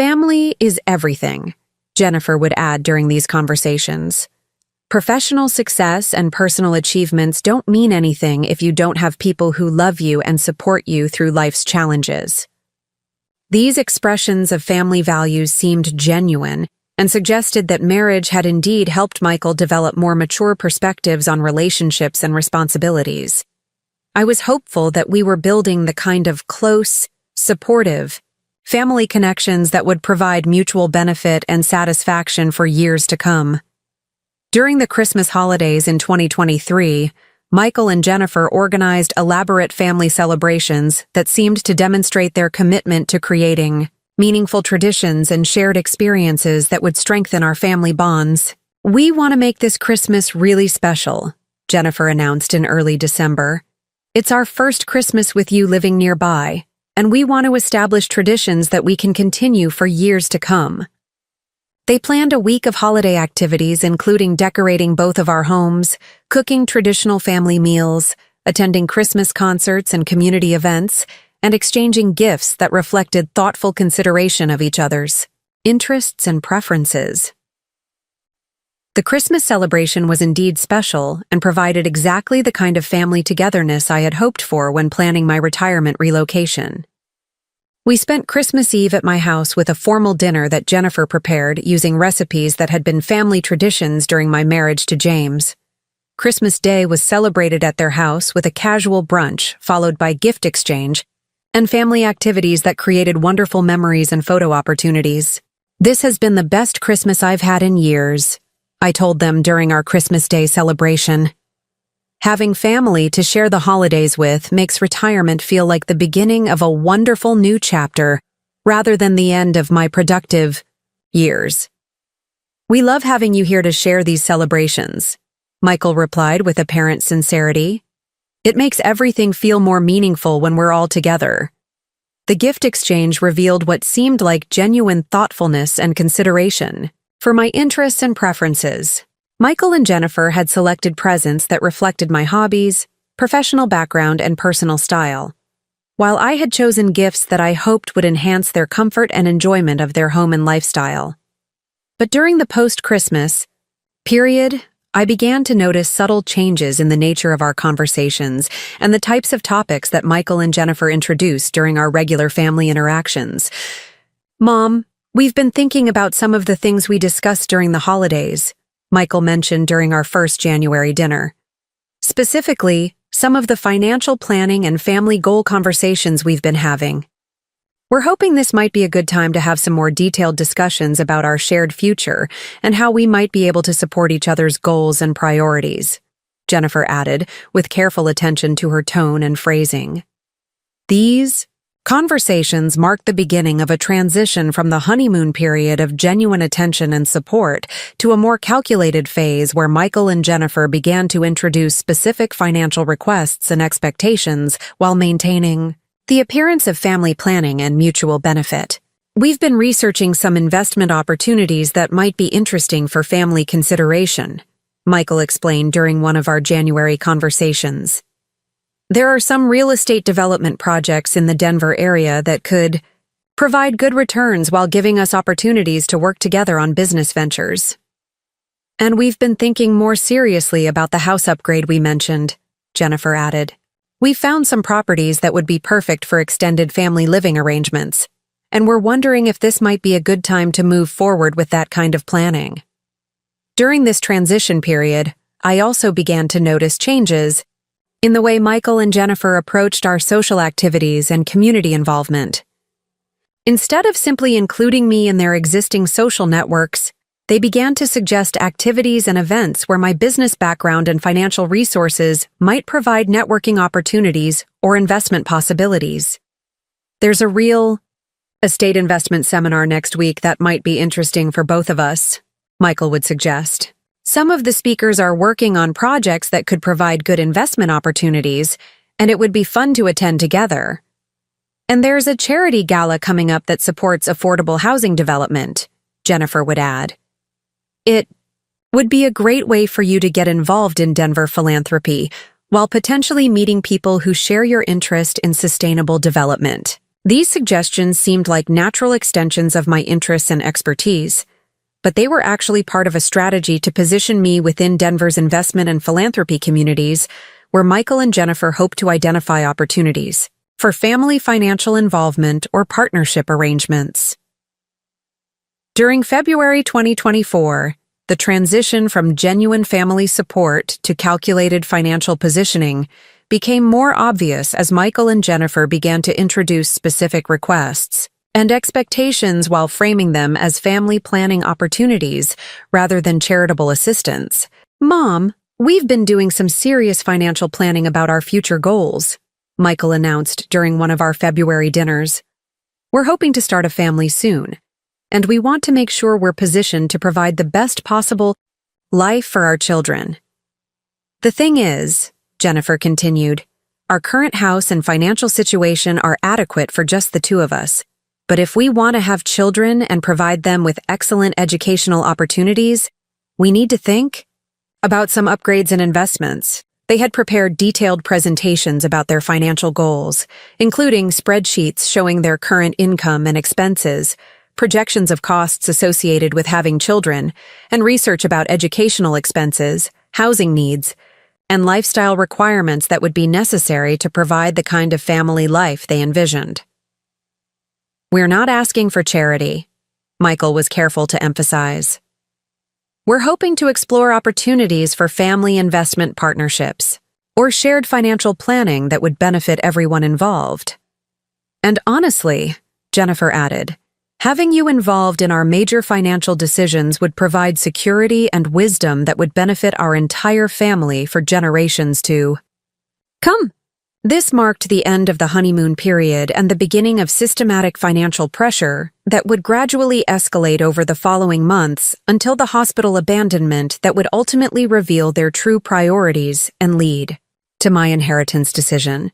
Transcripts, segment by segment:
Family is everything, Jennifer would add during these conversations. Professional success and personal achievements don't mean anything if you don't have people who love you and support you through life's challenges. These expressions of family values seemed genuine and suggested that marriage had indeed helped Michael develop more mature perspectives on relationships and responsibilities. I was hopeful that we were building the kind of close, supportive, family connections that would provide mutual benefit and satisfaction for years to come. During the Christmas holidays in 2023, Michael and Jennifer organized elaborate family celebrations that seemed to demonstrate their commitment to creating meaningful traditions and shared experiences that would strengthen our family bonds. "We want to make this Christmas really special," Jennifer announced in early December. "It's our first Christmas with you living nearby, and we want to establish traditions that we can continue for years to come." They planned a week of holiday activities, including decorating both of our homes, cooking traditional family meals, attending Christmas concerts and community events, and exchanging gifts that reflected thoughtful consideration of each other's interests and preferences. The Christmas celebration was indeed special and provided exactly the kind of family togetherness I had hoped for when planning my retirement relocation. We spent Christmas Eve at my house with a formal dinner that Jennifer prepared using recipes that had been family traditions during my marriage to James. Christmas Day was celebrated at their house with a casual brunch followed by gift exchange and family activities that created wonderful memories and photo opportunities. "This has been the best Christmas I've had in years," I told them during our Christmas Day celebration. Having family to share the holidays with makes retirement feel like the beginning of a wonderful new chapter rather than the end of my productive years. "We love having you here to share these celebrations," Michael replied with apparent sincerity. "It makes everything feel more meaningful when we're all together." The gift exchange revealed what seemed like genuine thoughtfulness and consideration for my interests and preferences. Michael and Jennifer had selected presents that reflected my hobbies, professional background, and personal style, while I had chosen gifts that I hoped would enhance their comfort and enjoyment of their home and lifestyle. But during the post-Christmas period, I began to notice subtle changes in the nature of our conversations and the types of topics that Michael and Jennifer introduced during our regular family interactions. "Mom, we've been thinking about some of the things we discussed during the holidays," Michael mentioned during our first January dinner. "Specifically, some of the financial planning and family goal conversations we've been having. We're hoping this might be a good time to have some more detailed discussions about our shared future and how we might be able to support each other's goals and priorities," Jennifer added, with careful attention to her tone and phrasing. These conversations marked the beginning of a transition from the honeymoon period of genuine attention and support to a more calculated phase where Michael and Jennifer began to introduce specific financial requests and expectations while maintaining the appearance of family planning and mutual benefit. "We've been researching some investment opportunities that might be interesting for family consideration," Michael explained during one of our January conversations. "There are some real estate development projects in the Denver area that could provide good returns while giving us opportunities to work together on business ventures. And we've been thinking more seriously about the house upgrade we mentioned," Jennifer added. "We found some properties that would be perfect for extended family living arrangements, and we're wondering if this might be a good time to move forward with that kind of planning." During this transition period, I also began to notice changes in the way Michael and Jennifer approached our social activities and community involvement. Instead of simply including me in their existing social networks, they began to suggest activities and events where my business background and financial resources might provide networking opportunities or investment possibilities. "There's a real estate investment seminar next week that might be interesting for both of us," Michael would suggest. "Some of the speakers are working on projects that could provide good investment opportunities, and it would be fun to attend together. And there's a charity gala coming up that supports affordable housing development," Jennifer would add. "It would be a great way for you to get involved in Denver philanthropy while potentially meeting people who share your interest in sustainable development." These suggestions seemed like natural extensions of my interests and expertise, but they were actually part of a strategy to position me within Denver's investment and philanthropy communities, where Michael and Jennifer hope to identify opportunities for family financial involvement or partnership arrangements. During February 2024, the transition from genuine family support to calculated financial positioning became more obvious as Michael and Jennifer began to introduce specific requests and expectations while framing them as family planning opportunities rather than charitable assistance. "Mom, we've been doing some serious financial planning about our future goals," Michael announced during one of our February dinners. "We're hoping to start a family soon, and we want to make sure we're positioned to provide the best possible life for our children." "The thing is," Jennifer continued, "our current house and financial situation are adequate for just the two of us. But if we want to have children and provide them with excellent educational opportunities, we need to think about some upgrades and investments." They had prepared detailed presentations about their financial goals, including spreadsheets showing their current income and expenses, projections of costs associated with having children, and research about educational expenses, housing needs, and lifestyle requirements that would be necessary to provide the kind of family life they envisioned. "We're not asking for charity," Michael was careful to emphasize. "We're hoping to explore opportunities for family investment partnerships or shared financial planning that would benefit everyone involved. And honestly," Jennifer added, "having you involved in our major financial decisions would provide security and wisdom that would benefit our entire family for generations to come." This marked the end of the honeymoon period and the beginning of systematic financial pressure that would gradually escalate over the following months until the hospital abandonment that would ultimately reveal their true priorities and lead to my inheritance decision.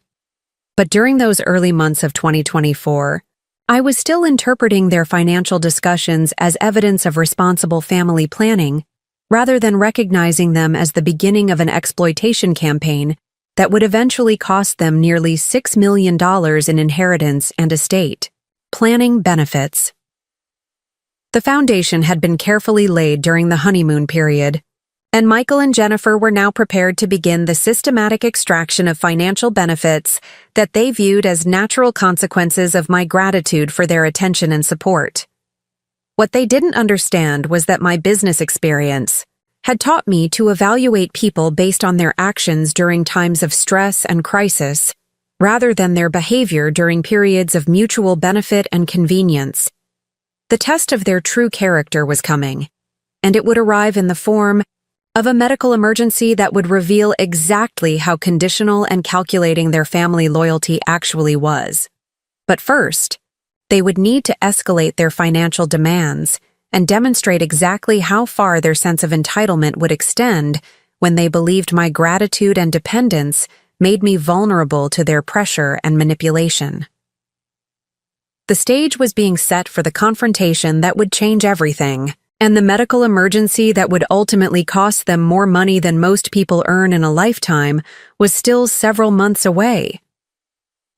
But during those early months of 2024, I was still interpreting their financial discussions as evidence of responsible family planning, rather than recognizing them as the beginning of an exploitation campaign that would eventually cost them nearly $6 million in inheritance and estate planning benefits. The foundation had been carefully laid during the honeymoon period, and Michael and Jennifer were now prepared to begin the systematic extraction of financial benefits that they viewed as natural consequences of my gratitude for their attention and support. What they didn't understand was that my business experience had taught me to evaluate people based on their actions during times of stress and crisis, rather than their behavior during periods of mutual benefit and convenience. The test of their true character was coming, and it would arrive in the form of a medical emergency that would reveal exactly how conditional and calculating their family loyalty actually was. But first, they would need to escalate their financial demands and demonstrate exactly how far their sense of entitlement would extend when they believed my gratitude and dependence made me vulnerable to their pressure and manipulation. The stage was being set for the confrontation that would change everything, and the medical emergency that would ultimately cost them more money than most people earn in a lifetime was still several months away.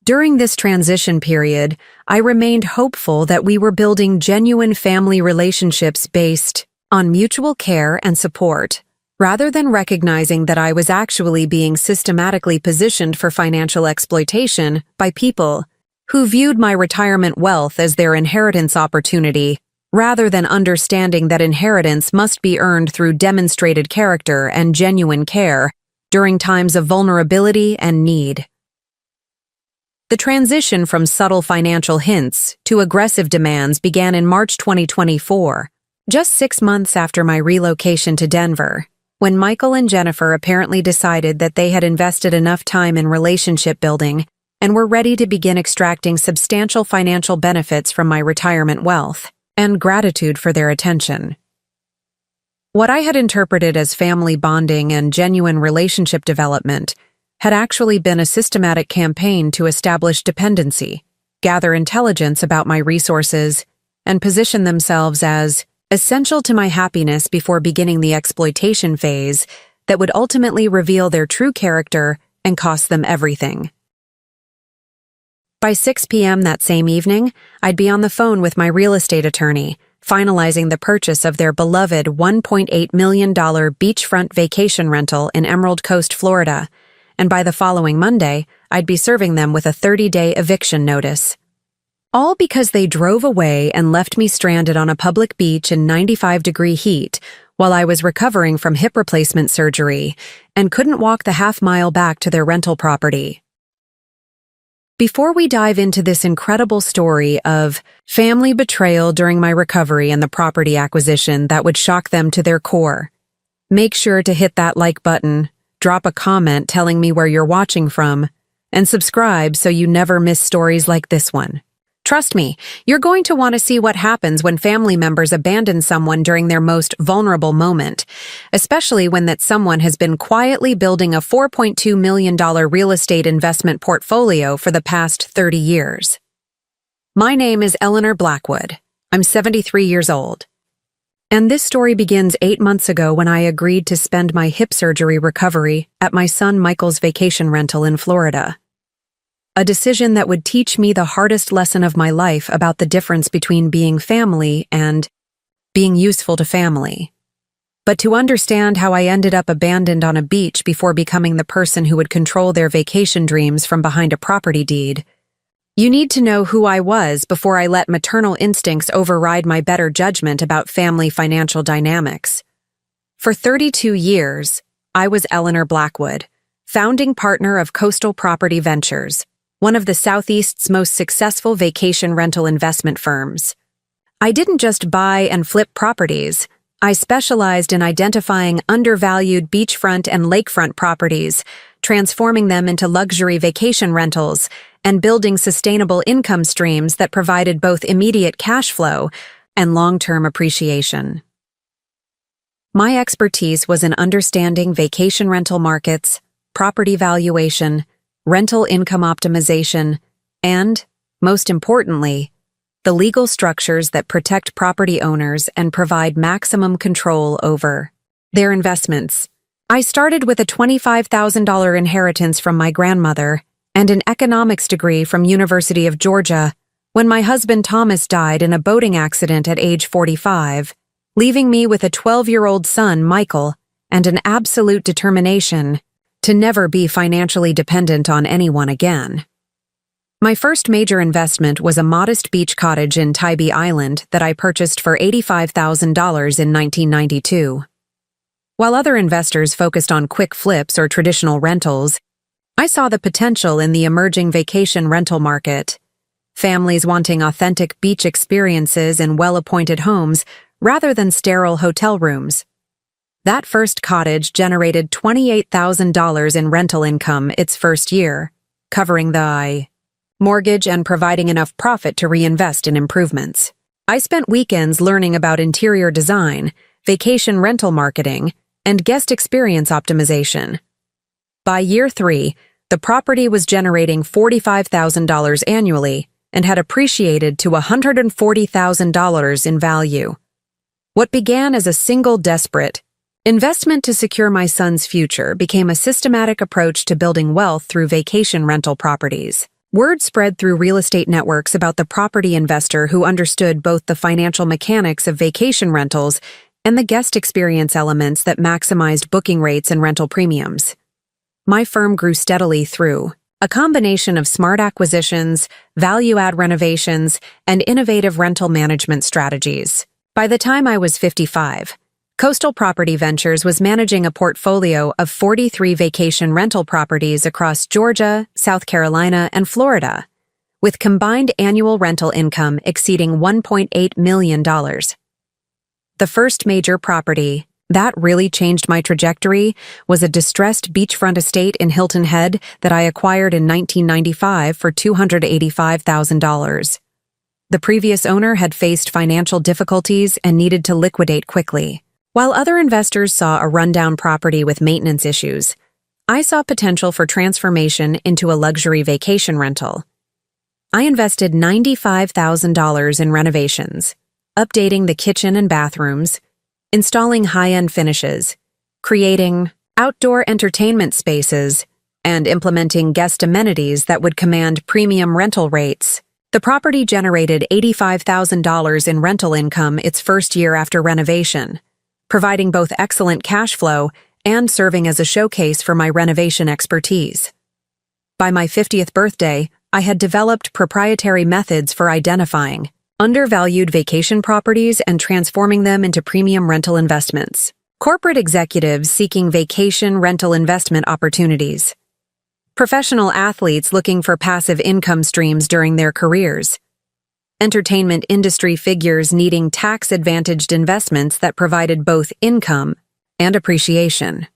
During this transition period, I remained hopeful that we were building genuine family relationships based on mutual care and support, rather than recognizing that I was actually being systematically positioned for financial exploitation by people who viewed my retirement wealth as their inheritance opportunity, rather than understanding that inheritance must be earned through demonstrated character and genuine care during times of vulnerability and need. The transition from subtle financial hints to aggressive demands began in March 2024, just 6 months after my relocation to Denver, when Michael and Jennifer apparently decided that they had invested enough time in relationship building and were ready to begin extracting substantial financial benefits from my retirement wealth and gratitude for their attention. What I had interpreted as family bonding and genuine relationship development had actually been a systematic campaign to establish dependency, gather intelligence about my resources, and position themselves as essential to my happiness before beginning the exploitation phase that would ultimately reveal their true character and cost them everything. By 6 p.m. that same evening, I'd be on the phone with my real estate attorney, finalizing the purchase of their beloved $1.8 million beachfront vacation rental in Emerald Coast, Florida, and by the following Monday, I'd be serving them with a 30-day eviction notice. All because they drove away and left me stranded on a public beach in 95-degree heat while I was recovering from hip replacement surgery and couldn't walk the half-mile back to their rental property. Before we dive into this incredible story of family betrayal during my recovery and the property acquisition that would shock them to their core, make sure to hit that like button, drop a comment telling me where you're watching from, and subscribe so you never miss stories like this one. Trust me, you're going to want to see what happens when family members abandon someone during their most vulnerable moment, especially when that someone has been quietly building a $4.2 million real estate investment portfolio for the past 30 years. My name is Eleanor Blackwood. I'm 73 years old. And this story begins 8 months ago when I agreed to spend my hip surgery recovery at my son Michael's vacation rental in Florida. A decision that would teach me the hardest lesson of my life about the difference between being family and being useful to family. But to understand how I ended up abandoned on a beach before becoming the person who would control their vacation dreams from behind a property deed, you need to know who I was before I let maternal instincts override my better judgment about family financial dynamics. For 32 years, I was Eleanor Blackwood, founding partner of Coastal Property Ventures, one of the Southeast's most successful vacation rental investment firms. I didn't just buy and flip properties. I specialized in identifying undervalued beachfront and lakefront properties, transforming them into luxury vacation rentals, and building sustainable income streams that provided both immediate cash flow and long-term appreciation. My expertise was in understanding vacation rental markets, property valuation, rental income optimization, and, most importantly, the legal structures that protect property owners and provide maximum control over their investments. I started with a $25,000 inheritance from my grandmother and an economics degree from University of Georgia when my husband Thomas died in a boating accident at age 45, leaving me with a 12-year-old son, Michael, and an absolute determination to never be financially dependent on anyone again. My first major investment was a modest beach cottage in Tybee Island that I purchased for $85,000 in 1992. While other investors focused on quick flips or traditional rentals, I saw the potential in the emerging vacation rental market. Families wanting authentic beach experiences in well-appointed homes rather than sterile hotel rooms. That first cottage generated $28,000 in rental income its first year, covering the mortgage and providing enough profit to reinvest in improvements. I spent weekends learning about interior design, vacation rental marketing, and guest experience optimization. By year 3, the property was generating $45,000 annually and had appreciated to $140,000 in value. What began as a single desperate investment to secure my son's future became a systematic approach to building wealth through vacation rental properties. Word spread through real estate networks about the property investor who understood both the financial mechanics of vacation rentals and the guest experience elements that maximized booking rates and rental premiums. My firm grew steadily through a combination of smart acquisitions, value-add renovations, and innovative rental management strategies. By the time I was 55, Coastal Property Ventures was managing a portfolio of 43 vacation rental properties across Georgia, South Carolina, and Florida, with combined annual rental income exceeding $1.8 million. The first major property that really changed my trajectory was a distressed beachfront estate in Hilton Head that I acquired in 1995 for $285,000. The previous owner had faced financial difficulties and needed to liquidate quickly. While other investors saw a rundown property with maintenance issues, I saw potential for transformation into a luxury vacation rental. I invested $95,000 in renovations, updating the kitchen and bathrooms, installing high-end finishes, creating outdoor entertainment spaces, and implementing guest amenities that would command premium rental rates. The property generated $85,000 in rental income its first year after renovation, providing both excellent cash flow and serving as a showcase for my renovation expertise. By my 50th birthday, I had developed proprietary methods for identifying undervalued vacation properties and transforming them into premium rental investments. Corporate executives seeking vacation rental investment opportunities. Professional athletes looking for passive income streams during their careers. Entertainment industry figures needing tax-advantaged investments that provided both income and appreciation.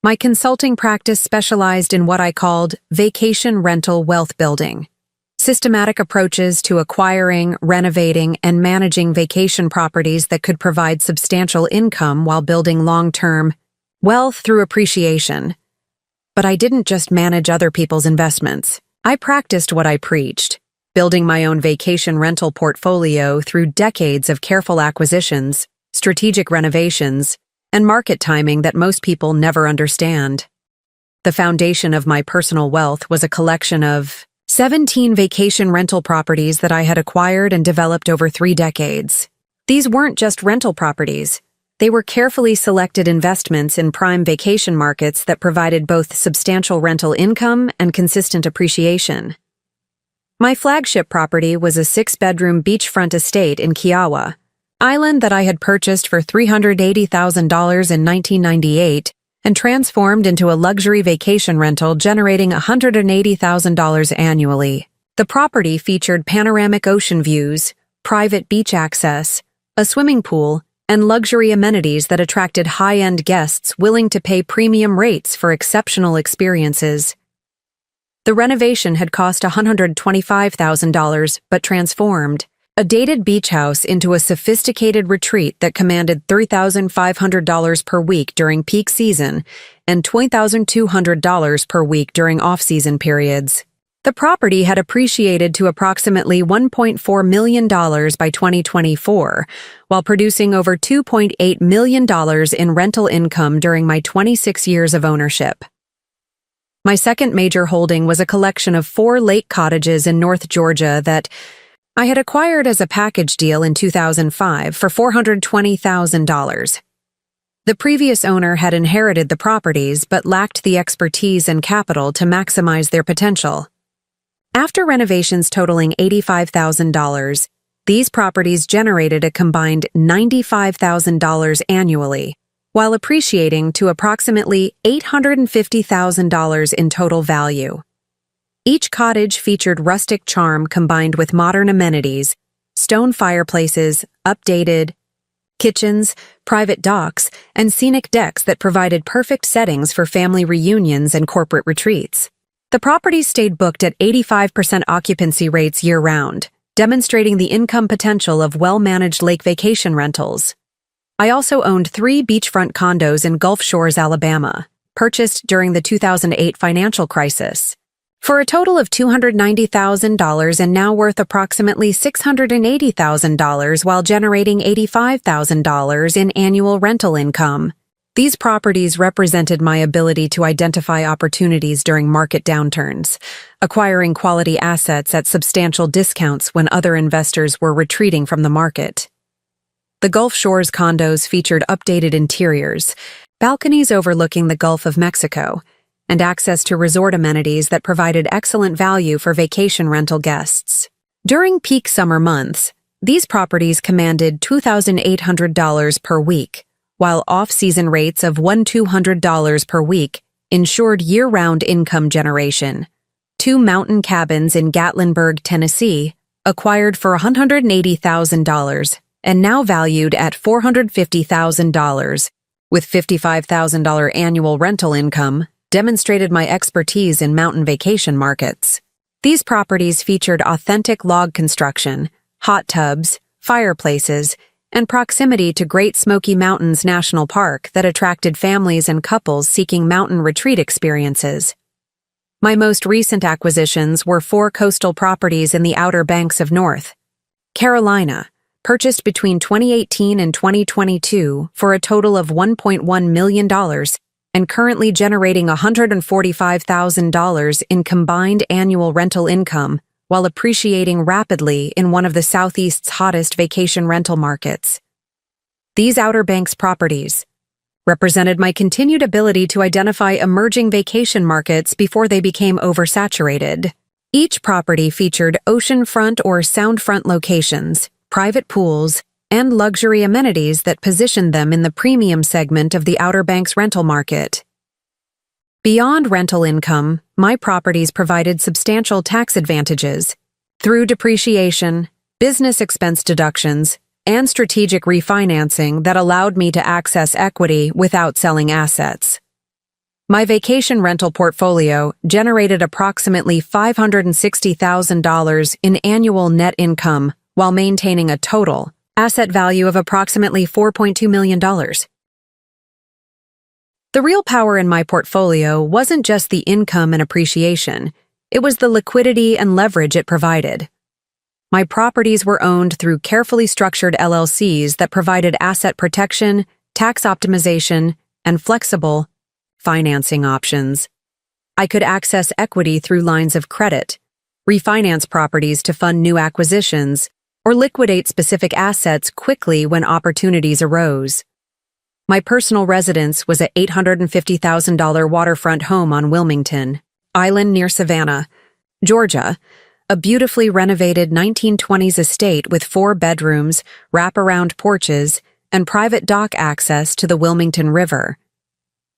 My consulting practice specialized in what I called vacation rental wealth building, systematic approaches to acquiring, renovating, and managing vacation properties that could provide substantial income while building long-term wealth through appreciation. But I didn't just manage other people's investments. I practiced what I preached, building my own vacation rental portfolio through decades of careful acquisitions, strategic renovations, and market timing that most people never understand. The foundation of my personal wealth was a collection of 17 vacation rental properties that I had acquired and developed over 3 decades. These weren't just rental properties. They were carefully selected investments in prime vacation markets that provided both substantial rental income and consistent appreciation. My flagship property was a 6-bedroom beachfront estate in Kiawah Island that I had purchased for $380,000 in 1998 and transformed into a luxury vacation rental generating $180,000 annually. The property featured panoramic ocean views, private beach access, a swimming pool, and luxury amenities that attracted high-end guests willing to pay premium rates for exceptional experiences. The renovation had cost $125,000 but transformed a dated beach house into a sophisticated retreat that commanded $3,500 per week during peak season and $20,200 per week during off-season periods. The property had appreciated to approximately $1.4 million by 2024, while producing over $2.8 million in rental income during my 26 years of ownership. My second major holding was a collection of 4 lake cottages in North Georgia that I had acquired as a package deal in 2005 for $420,000. The previous owner had inherited the properties but lacked the expertise and capital to maximize their potential. After renovations totaling $85,000, these properties generated a combined $95,000 annually, while appreciating to approximately $850,000 in total value. Each cottage featured rustic charm combined with modern amenities, stone fireplaces, updated kitchens, private docks, and scenic decks that provided perfect settings for family reunions and corporate retreats. The properties stayed booked at 85% occupancy rates year-round, demonstrating the income potential of well-managed lake vacation rentals. I also owned 3 beachfront condos in Gulf Shores, Alabama, purchased during the 2008 financial crisis, for a total of $290,000 and now worth approximately $680,000 while generating $85,000 in annual rental income. These properties represented my ability to identify opportunities during market downturns, acquiring quality assets at substantial discounts when other investors were retreating from the market. The Gulf Shores condos featured updated interiors, balconies overlooking the Gulf of Mexico, and access to resort amenities that provided excellent value for vacation rental guests. During peak summer months, these properties commanded $2,800 per week, while off-season rates of $1,200 per week ensured year-round income generation. 2 mountain cabins in Gatlinburg, Tennessee, acquired for $180,000 and now valued at $450,000, with $55,000 annual rental income, demonstrated my expertise in mountain vacation markets. These properties featured authentic log construction, hot tubs, fireplaces, and proximity to Great Smoky Mountains National Park that attracted families and couples seeking mountain retreat experiences. My most recent acquisitions were 4 coastal properties in the Outer Banks of North Carolina, purchased between 2018 and 2022 for a total of $1.1 million and currently generating $145,000 in combined annual rental income while appreciating rapidly in one of the Southeast's hottest vacation rental markets. These Outer Banks properties represented my continued ability to identify emerging vacation markets before they became oversaturated. Each property featured oceanfront or soundfront locations, private pools, and luxury amenities that positioned them in the premium segment of the Outer Banks rental market. Beyond rental income, my properties provided substantial tax advantages through depreciation, business expense deductions, and strategic refinancing that allowed me to access equity without selling assets. My vacation rental portfolio generated approximately $560,000 in annual net income while maintaining a total asset value of approximately $4.2 million. The real power in my portfolio wasn't just the income and appreciation, it was the liquidity and leverage it provided. My properties were owned through carefully structured LLCs that provided asset protection, tax optimization, and flexible financing options. I could access equity through lines of credit, refinance properties to fund new acquisitions, or liquidate specific assets quickly when opportunities arose. My personal residence was an $850,000 waterfront home on Wilmington Island near Savannah, Georgia, a beautifully renovated 1920s estate with 4 bedrooms, wraparound porches, and private dock access to the Wilmington River.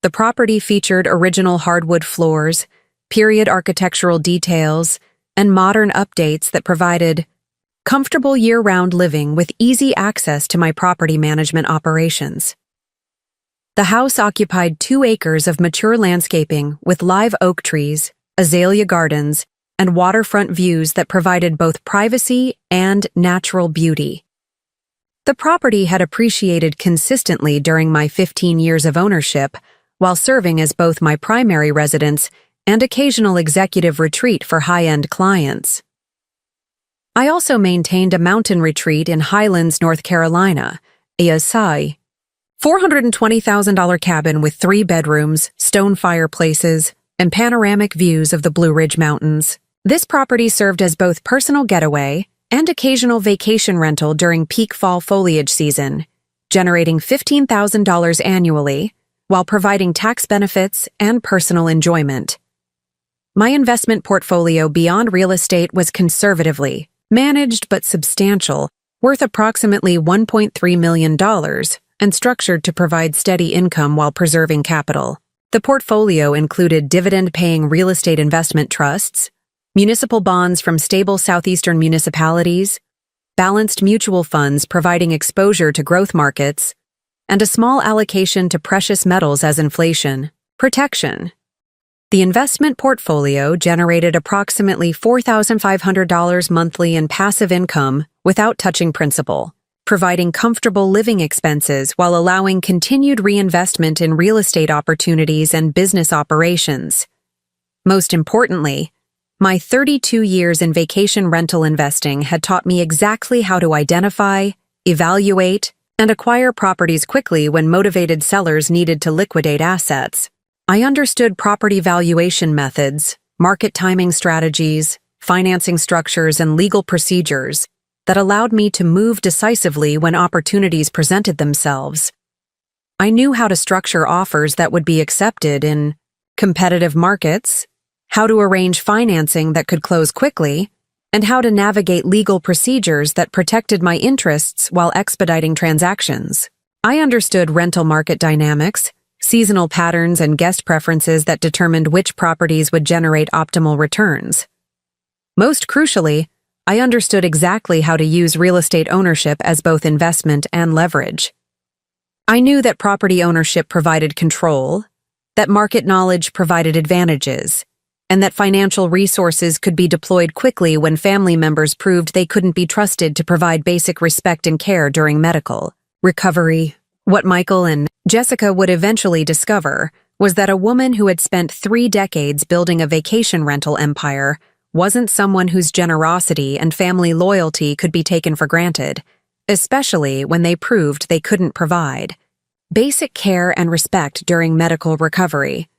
The property featured original hardwood floors, period architectural details, and modern updates that provided comfortable year-round living with easy access to my property management operations. The house occupied 2 acres of mature landscaping with live oak trees, azalea gardens, and waterfront views that provided both privacy and natural beauty. The property had appreciated consistently during my 15 years of ownership, while serving as both my primary residence and occasional executive retreat for high-end clients. I also maintained a mountain retreat in Highlands, North Carolina, a $420,000 cabin with 3 bedrooms, stone fireplaces, and panoramic views of the Blue Ridge Mountains. This property served as both personal getaway and occasional vacation rental during peak fall foliage season, generating $15,000 annually while providing tax benefits and personal enjoyment. My investment portfolio beyond real estate was conservatively managed but substantial, worth approximately $1.3 million, and structured to provide steady income while preserving capital. The portfolio included dividend-paying real estate investment trusts, municipal bonds from stable southeastern municipalities, balanced mutual funds providing exposure to growth markets, and a small allocation to precious metals as inflation protection. The investment portfolio generated approximately $4,500 monthly in passive income without touching principal, providing comfortable living expenses while allowing continued reinvestment in real estate opportunities and business operations. Most importantly, my 32 years in vacation rental investing had taught me exactly how to identify, evaluate, and acquire properties quickly when motivated sellers needed to liquidate assets. I understood property valuation methods, market timing strategies, financing structures, and legal procedures that allowed me to move decisively when opportunities presented themselves. I knew how to structure offers that would be accepted in competitive markets, how to arrange financing that could close quickly, and how to navigate legal procedures that protected my interests while expediting transactions. I understood rental market dynamics, seasonal patterns, and guest preferences that determined which properties would generate optimal returns. Most crucially, I understood exactly how to use real estate ownership as both investment and leverage. I knew that property ownership provided control, that market knowledge provided advantages, and that financial resources could be deployed quickly when family members proved they couldn't be trusted to provide basic respect and care during medical recovery. What Michael and Jessica would eventually discover was that a woman who had spent 3 decades building a vacation rental empire wasn't someone whose generosity and family loyalty could be taken for granted, especially when they proved they couldn't provide. basic care and respect during medical recovery.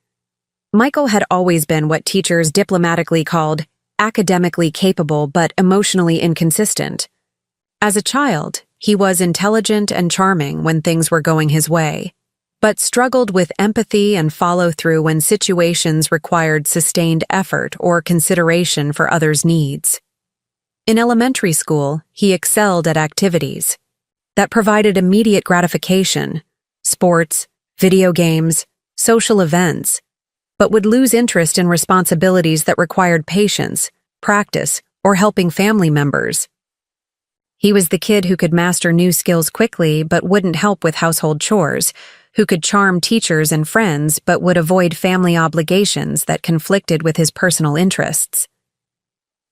Michael had always been what teachers diplomatically called academically capable but emotionally inconsistent. As a child, he was intelligent and charming when things were going his way, but struggled with empathy and follow-through when situations required sustained effort or consideration for others' needs. In elementary school, he excelled at activities that provided immediate gratification, sports, video games, social events, but would lose interest in responsibilities that required patience, practice, or helping family members. He was the kid who could master new skills quickly but wouldn't help with household chores, who could charm teachers and friends but would avoid family obligations that conflicted with his personal interests.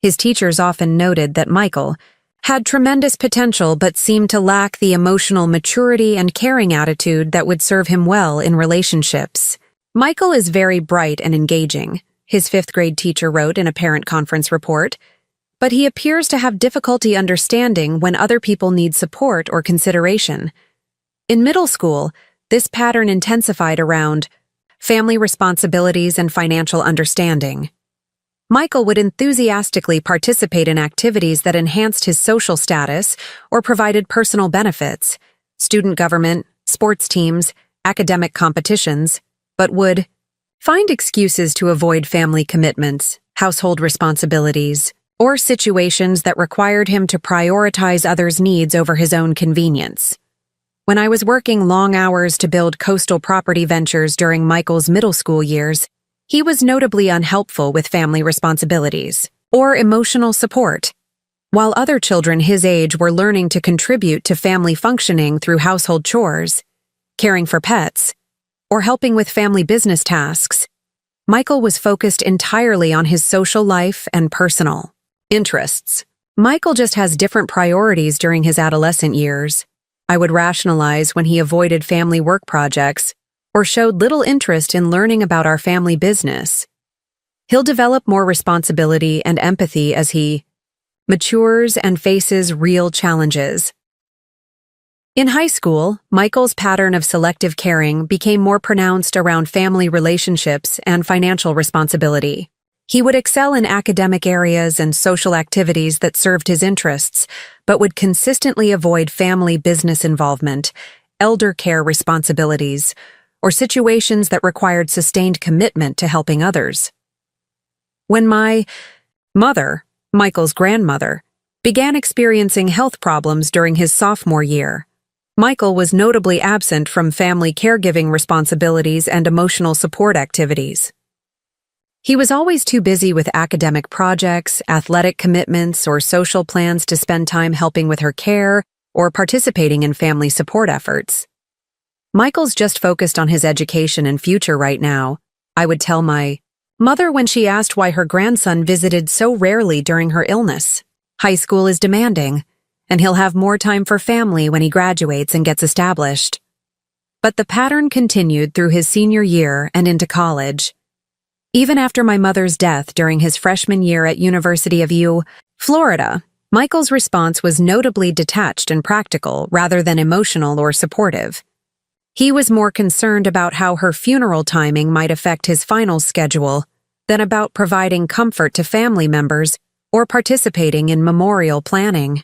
His teachers often noted that Michael had tremendous potential but seemed to lack the emotional maturity and caring attitude that would serve him well in relationships. Michael is very bright and engaging, his fifth-grade teacher wrote in a parent conference report, but he appears to have difficulty understanding when other people need support or consideration. In middle school, this pattern intensified around family responsibilities and financial understanding. Michael would enthusiastically participate in activities that enhanced his social status or provided personal benefits, student government, sports teams, academic competitions, but would find excuses to avoid family commitments, household responsibilities, or situations that required him to prioritize others' needs over his own convenience. When I was working long hours to build coastal property ventures during Michael's middle school years, he was notably unhelpful with family responsibilities or emotional support, while other children his age were learning to contribute to family functioning through household chores, caring for pets, or helping with family business tasks. Michael was focused entirely on his social life and personal interests. Michael just has different priorities during his adolescent years. I would rationalize when he avoided family work projects or showed little interest in learning about our family business. He'll develop more responsibility and empathy as he matures and faces real challenges. In high school, Michael's pattern of selective caring became more pronounced around family relationships and financial responsibility. He would excel in academic areas and social activities that served his interests, but would consistently avoid family business involvement, elder care responsibilities, or situations that required sustained commitment to helping others. When my mother, Michael's grandmother, began experiencing health problems during his sophomore year, Michael was notably absent from family caregiving responsibilities and emotional support activities. He was always too busy with academic projects, athletic commitments, or social plans to spend time helping with her care or participating in family support efforts. Michael's just focused on his education and future right now, I would tell my mother when she asked why her grandson visited so rarely during her illness. High school is demanding, and he'll have more time for family when he graduates and gets established. But the pattern continued through his senior year and into college. Even after my mother's death during his freshman year at University of Florida, Michael's response was notably detached and practical rather than emotional or supportive. He was more concerned about how her funeral timing might affect his finals schedule than about providing comfort to family members or participating in memorial planning.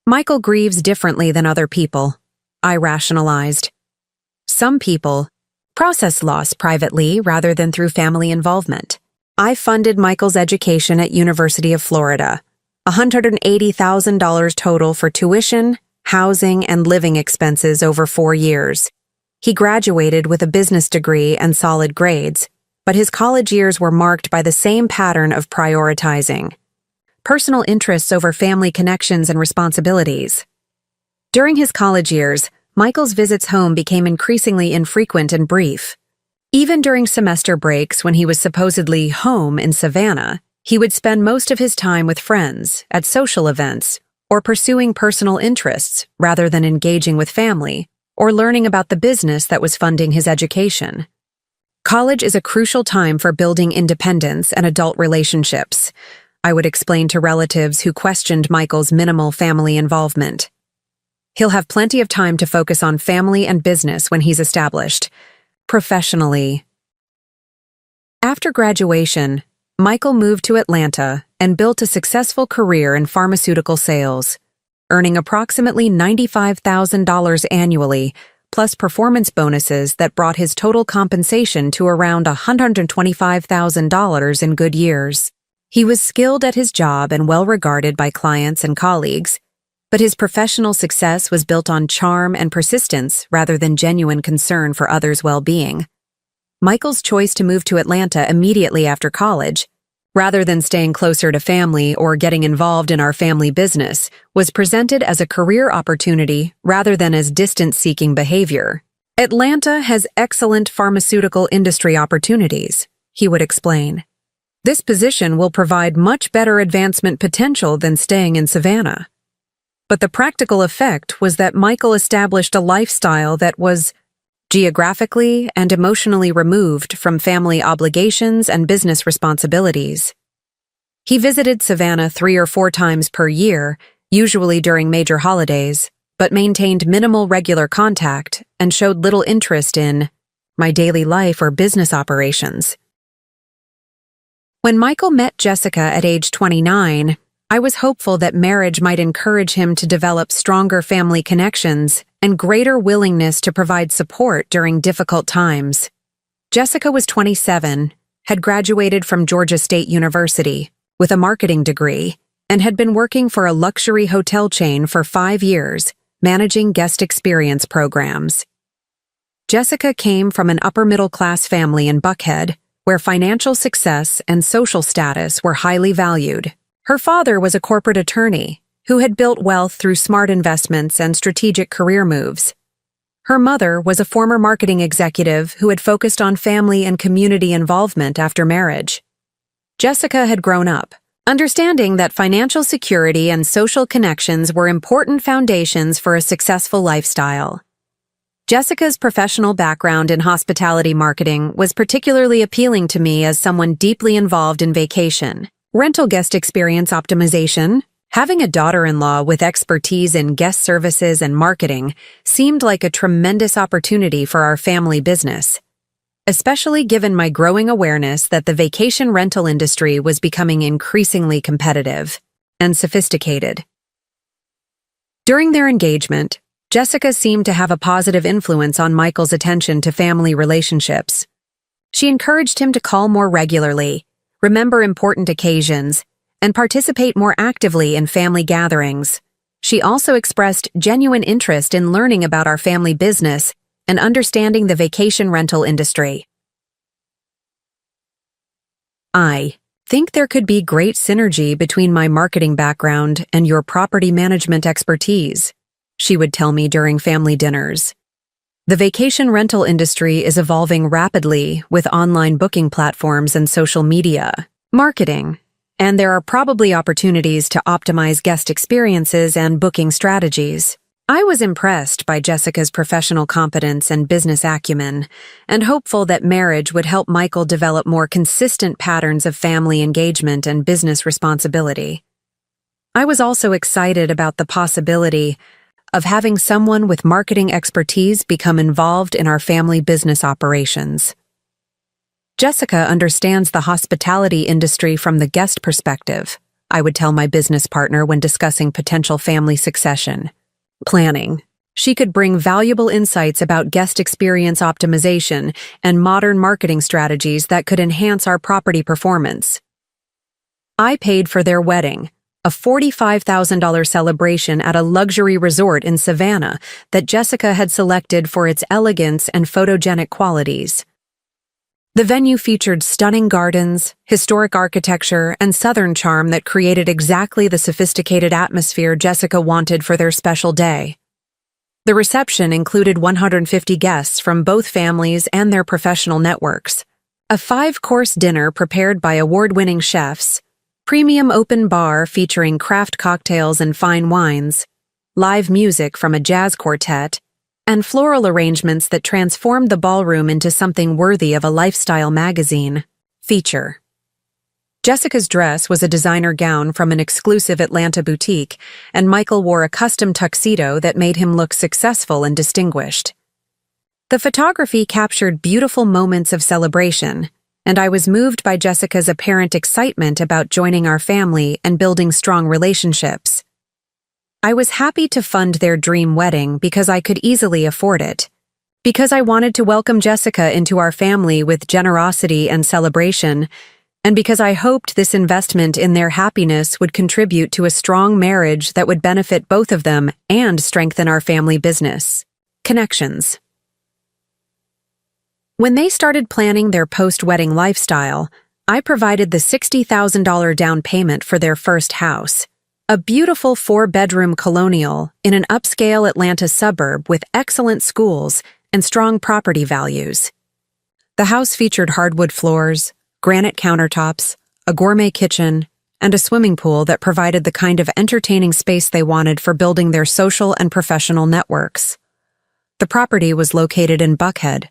Michael grieves differently than other people, I rationalized. Some people process loss privately rather than through family involvement. I funded Michael's education at University of Florida, $180,000 total for tuition, housing, and living expenses over 4 years. He graduated with a business degree and solid grades, but his college years were marked by the same pattern of prioritizing personal interests over family connections and responsibilities. During his college years, Michael's visits home became increasingly infrequent and brief. Even during semester breaks when he was supposedly home in Savannah, he would spend most of his time with friends, at social events, or pursuing personal interests rather than engaging with family or learning about the business that was funding his education. College is a crucial time for building independence and adult relationships, I would explain to relatives who questioned Michael's minimal family involvement. He'll have plenty of time to focus on family and business when he's established. Professionally. After graduation, Michael moved to Atlanta and built a successful career in pharmaceutical sales, earning approximately $95,000 annually, plus performance bonuses that brought his total compensation to around $125,000 in good years. He was skilled at his job and well regarded by clients and colleagues, but his professional success was built on charm and persistence rather than genuine concern for others' well-being. Michael's choice to move to Atlanta immediately after college, rather than staying closer to family or getting involved in our family business, was presented as a career opportunity rather than as distance-seeking behavior. Atlanta has excellent pharmaceutical industry opportunities, he would explain. This position will provide much better advancement potential than staying in Savannah. But the practical effect was that Michael established a lifestyle that was geographically and emotionally removed from family obligations and business responsibilities. He visited Savannah 3 or 4 times per year, usually during major holidays, but maintained minimal regular contact and showed little interest in my daily life or business operations. When Michael met Jessica at age 29, I was hopeful that marriage might encourage him to develop stronger family connections and greater willingness to provide support during difficult times. Jessica was 27, had graduated from Georgia State University with a marketing degree, and had been working for a luxury hotel chain for 5 years, managing guest experience programs. Jessica came from an upper-middle-class family in Buckhead, where financial success and social status were highly valued. Her father was a corporate attorney who had built wealth through smart investments and strategic career moves. Her mother was a former marketing executive who had focused on family and community involvement after marriage. Jessica had grown up, understanding that financial security and social connections were important foundations for a successful lifestyle. Jessica's professional background in hospitality marketing was particularly appealing to me as someone deeply involved in vacation, rental guest experience optimization. Having a daughter-in-law with expertise in guest services and marketing seemed like a tremendous opportunity for our family business, especially given my growing awareness that the vacation rental industry was becoming increasingly competitive and sophisticated. During their engagement, Jessica seemed to have a positive influence on Michael's attention to family relationships. She encouraged him to call more regularly, remember important occasions, and participate more actively in family gatherings. She also expressed genuine interest in learning about our family business and understanding the vacation rental industry. I think there could be great synergy between my marketing background and your property management expertise, she would tell me during family dinners. The vacation rental industry is evolving rapidly with online booking platforms and social media marketing, and there are probably opportunities to optimize guest experiences and booking strategies. I was impressed by Jessica's professional competence and business acumen, and hopeful that marriage would help Michael develop more consistent patterns of family engagement and business responsibility. I was also excited about the possibility of having someone with marketing expertise become involved in our family business operations. Jessica understands the hospitality industry from the guest perspective, I would tell my business partner when discussing potential family succession planning. She could bring valuable insights about guest experience optimization and modern marketing strategies that could enhance our property performance. I paid for their wedding, a $45,000 celebration at a luxury resort in Savannah that Jessica had selected for its elegance and photogenic qualities. The venue featured stunning gardens, historic architecture, and southern charm that created exactly the sophisticated atmosphere Jessica wanted for their special day. The reception included 150 guests from both families and their professional networks, a 5-course dinner prepared by award-winning chefs, premium open bar featuring craft cocktails and fine wines, live music from a jazz quartet, and floral arrangements that transformed the ballroom into something worthy of a lifestyle magazine feature. Jessica's dress was a designer gown from an exclusive Atlanta boutique, and Michael wore a custom tuxedo that made him look successful and distinguished. The photography captured beautiful moments of celebration, and I was moved by Jessica's apparent excitement about joining our family and building strong relationships. I was happy to fund their dream wedding because I could easily afford it. Because I wanted to welcome Jessica into our family with generosity and celebration, and because I hoped this investment in their happiness would contribute to a strong marriage that would benefit both of them and strengthen our family business. Connections. When they started planning their post-wedding lifestyle, I provided the $60,000 down payment for their first house, a beautiful 4-bedroom colonial in an upscale Atlanta suburb with excellent schools and strong property values. The house featured hardwood floors, granite countertops, a gourmet kitchen, and a swimming pool that provided the kind of entertaining space they wanted for building their social and professional networks. The property was located in Buckhead,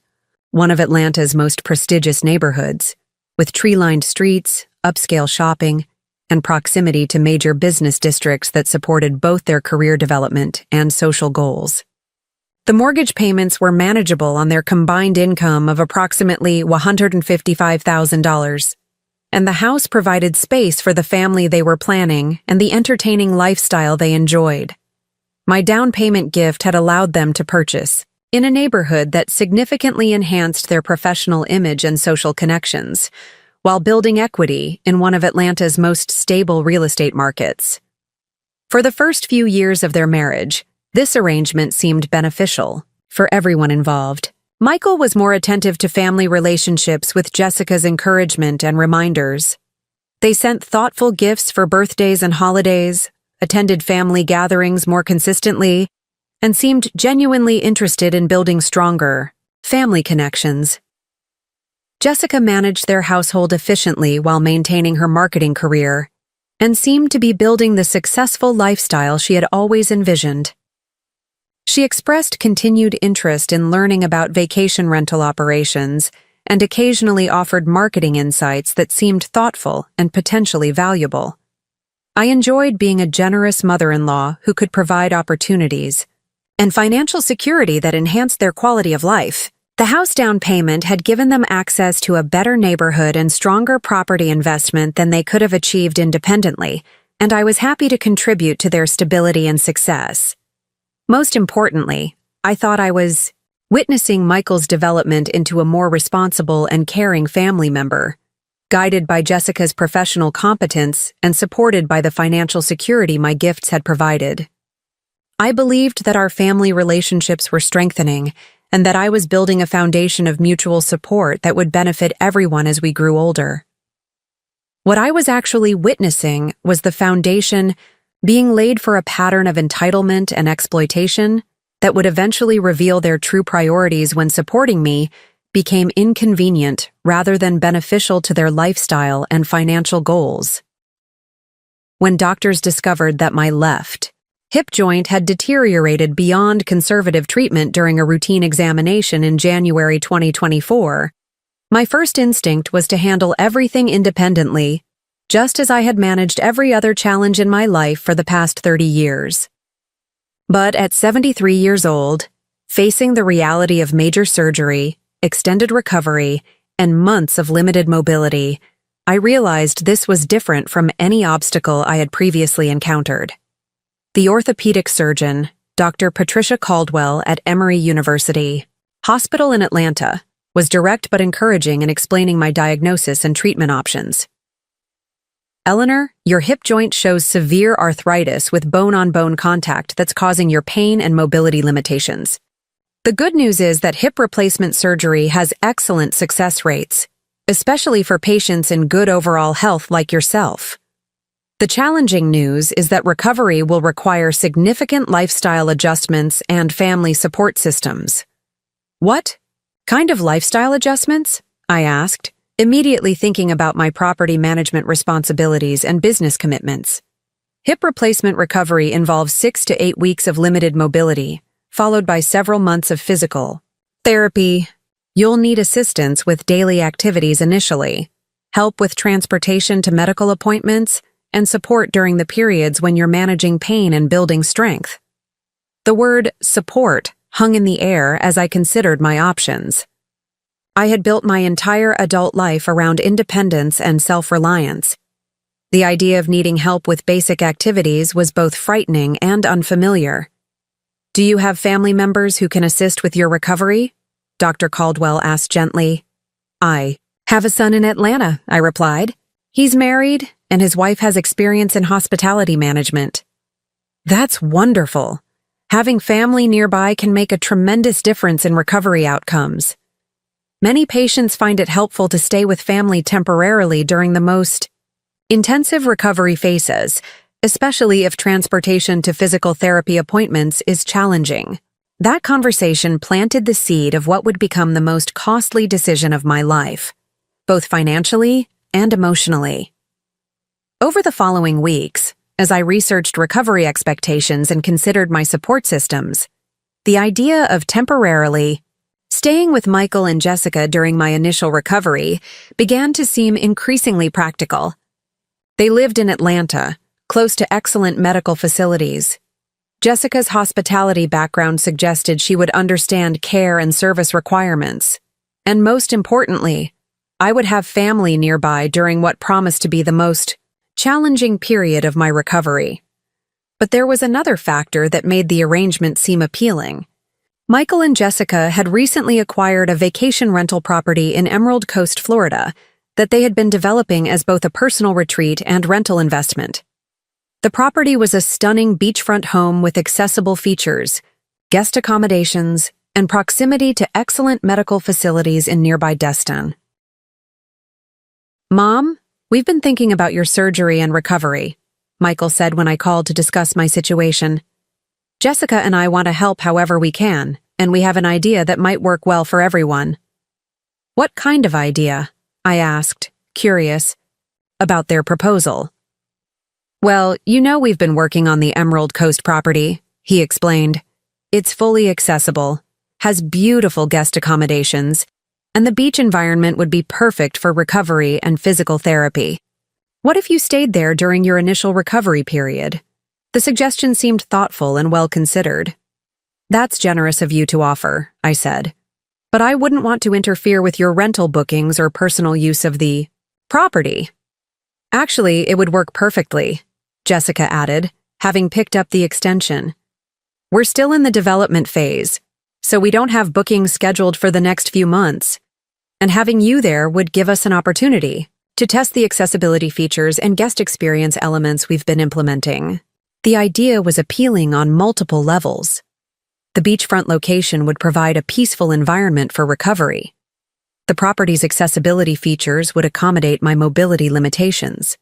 one of Atlanta's most prestigious neighborhoods, with tree-lined streets, upscale shopping, and proximity to major business districts that supported both their career development and social goals. The mortgage payments were manageable on their combined income of approximately $155,000, and the house provided space for the family they were planning and the entertaining lifestyle they enjoyed. My down payment gift had allowed them to purchase in a neighborhood that significantly enhanced their professional image and social connections, while building equity in one of Atlanta's most stable real estate markets. For the first few years of their marriage, this arrangement seemed beneficial for everyone involved. Michael was more attentive to family relationships with Jessica's encouragement and reminders. They sent thoughtful gifts for birthdays and holidays, attended family gatherings more consistently, and seemed genuinely interested in building stronger family connections. Jessica managed their household efficiently while maintaining her marketing career, and seemed to be building the successful lifestyle she had always envisioned. She expressed continued interest in learning about vacation rental operations and occasionally offered marketing insights that seemed thoughtful and potentially valuable. I enjoyed being a generous mother-in-law who could provide opportunities and financial security that enhanced their quality of life. The house down payment had given them access to a better neighborhood and stronger property investment than they could have achieved independently, and I was happy to contribute to their stability and success. Most importantly, I thought I was witnessing Michael's development into a more responsible and caring family member, guided by Jessica's professional competence and supported by the financial security my gifts had provided. I believed that our family relationships were strengthening and that I was building a foundation of mutual support that would benefit everyone as we grew older. What I was actually witnessing was the foundation being laid for a pattern of entitlement and exploitation that would eventually reveal their true priorities when supporting me became inconvenient rather than beneficial to their lifestyle and financial goals. When doctors discovered that my left hip joint had deteriorated beyond conservative treatment during a routine examination in January 2024, my first instinct was to handle everything independently, just as I had managed every other challenge in my life for the past 30 years. But at 73 years old, facing the reality of major surgery, extended recovery, and months of limited mobility, I realized this was different from any obstacle I had previously encountered. The orthopedic surgeon, Dr. Patricia Caldwell at Emory University Hospital in Atlanta, was direct but encouraging in explaining my diagnosis and treatment options. Eleanor, your hip joint shows severe arthritis with bone-on-bone contact that's causing your pain and mobility limitations. The good news is that hip replacement surgery has excellent success rates, especially for patients in good overall health like yourself. The challenging news is that recovery will require significant lifestyle adjustments and family support systems. What kind of lifestyle adjustments? I asked, immediately thinking about my property management responsibilities and business commitments. Hip replacement recovery involves 6 to 8 weeks of limited mobility, followed by several months of physical therapy. You'll need assistance with daily activities initially, help with transportation to medical appointments, and support during the periods when you're managing pain and building strength. The word support hung in the air as I considered my options. I had built my entire adult life around independence and self-reliance. The idea of needing help with basic activities was both frightening and unfamiliar. "Do you have family members who can assist with your recovery?" Dr. Caldwell asked gently. "I have a son in Atlanta," I replied. "He's married, and his wife has experience in hospitality management." "That's wonderful. Having family nearby can make a tremendous difference in recovery outcomes. Many patients find it helpful to stay with family temporarily during the most intensive recovery phases, especially if transportation to physical therapy appointments is challenging." That conversation planted the seed of what would become the most costly decision of my life, both financially and emotionally. Over the following weeks, as I researched recovery expectations and considered my support systems, the idea of temporarily staying with Michael and Jessica during my initial recovery began to seem increasingly practical. They lived in Atlanta, close to excellent medical facilities. Jessica's hospitality background suggested she would understand care and service requirements. And most importantly, I would have family nearby during what promised to be the most challenging period of my recovery. But there was another factor that made the arrangement seem appealing. Michael and Jessica had recently acquired a vacation rental property in Emerald Coast, Florida, that they had been developing as both a personal retreat and rental investment. The property was a stunning beachfront home with accessible features, guest accommodations, and proximity to excellent medical facilities in nearby Destin. "Mom, we've been thinking about your surgery and recovery," Michael said when I called to discuss my situation. "Jessica and I want to help however we can, and we have an idea that might work well for everyone." "What kind of idea?" I asked, curious about their proposal. "Well, you know we've been working on the Emerald Coast property," he explained. "It's fully accessible, has beautiful guest accommodations, and the beach environment would be perfect for recovery and physical therapy. What if you stayed there during your initial recovery period?" The suggestion seemed thoughtful and well considered. "That's generous of you to offer," I said. "But I wouldn't want to interfere with your rental bookings or personal use of the property." "Actually, it would work perfectly," Jessica added, having picked up the extension. "We're still in the development phase, so we don't have bookings scheduled for the next few months, and having you there would give us an opportunity to test the accessibility features and guest experience elements we've been implementing." The idea was appealing on multiple levels. The beachfront location would provide a peaceful environment for recovery. The property's accessibility features would accommodate my mobility limitations.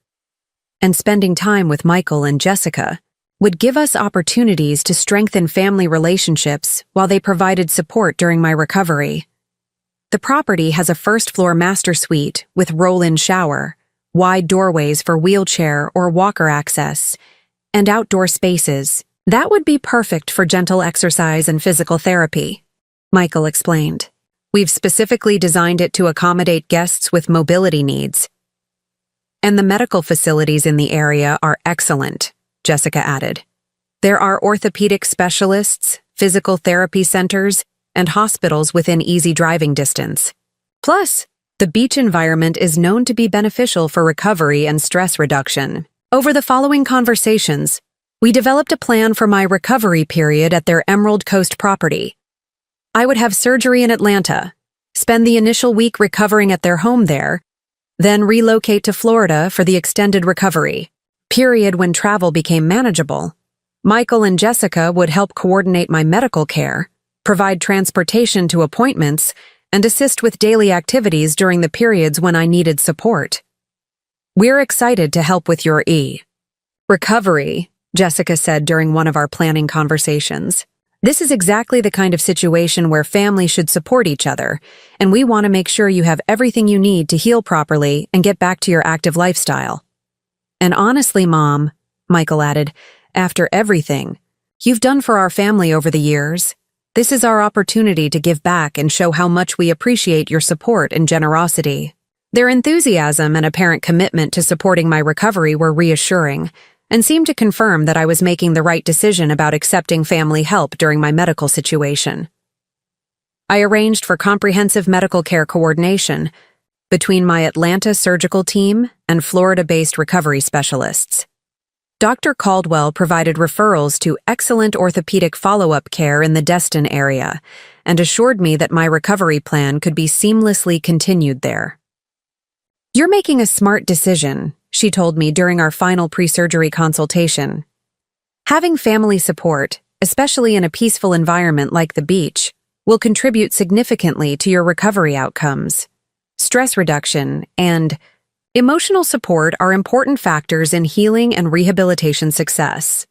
And spending time with Michael and Jessica would give us opportunities to strengthen family relationships while they provided support during my recovery. The property has a first-floor master suite with roll-in shower, wide doorways for wheelchair or walker access, and outdoor spaces. That would be perfect for gentle exercise and physical therapy, Michael explained. "We've specifically designed it to accommodate guests with mobility needs. And the medical facilities in the area are excellent," Jessica added. "There are orthopedic specialists, physical therapy centers, and hospitals within easy driving distance. Plus, the beach environment is known to be beneficial for recovery and stress reduction." Over the following conversations, we developed a plan for my recovery period at their Emerald Coast property. I would have surgery in Atlanta, spend the initial week recovering at their home there, then relocate to Florida for the extended recovery period when travel became manageable. Michael and Jessica would help coordinate my medical care, provide transportation to appointments, and assist with daily activities during the periods when I needed support. "We're excited to help with your recovery," Jessica said during one of our planning conversations. "This is exactly the kind of situation where families should support each other, and we want to make sure you have everything you need to heal properly and get back to your active lifestyle." "And honestly, Mom," Michael added, "after everything you've done for our family over the years, this is our opportunity to give back and show how much we appreciate your support and generosity." Their enthusiasm and apparent commitment to supporting my recovery were reassuring, and seemed to confirm that I was making the right decision about accepting family help during my medical situation. I arranged for comprehensive medical care coordination between my Atlanta surgical team and Florida-based recovery specialists. Dr. Caldwell provided referrals to excellent orthopedic follow-up care in the Destin area and assured me that my recovery plan could be seamlessly continued there. "You're making a smart decision," she told me during our final pre-surgery consultation. "Having family support, especially in a peaceful environment like the beach, will contribute significantly to your recovery outcomes. Stress reduction and emotional support are important factors in healing and rehabilitation success."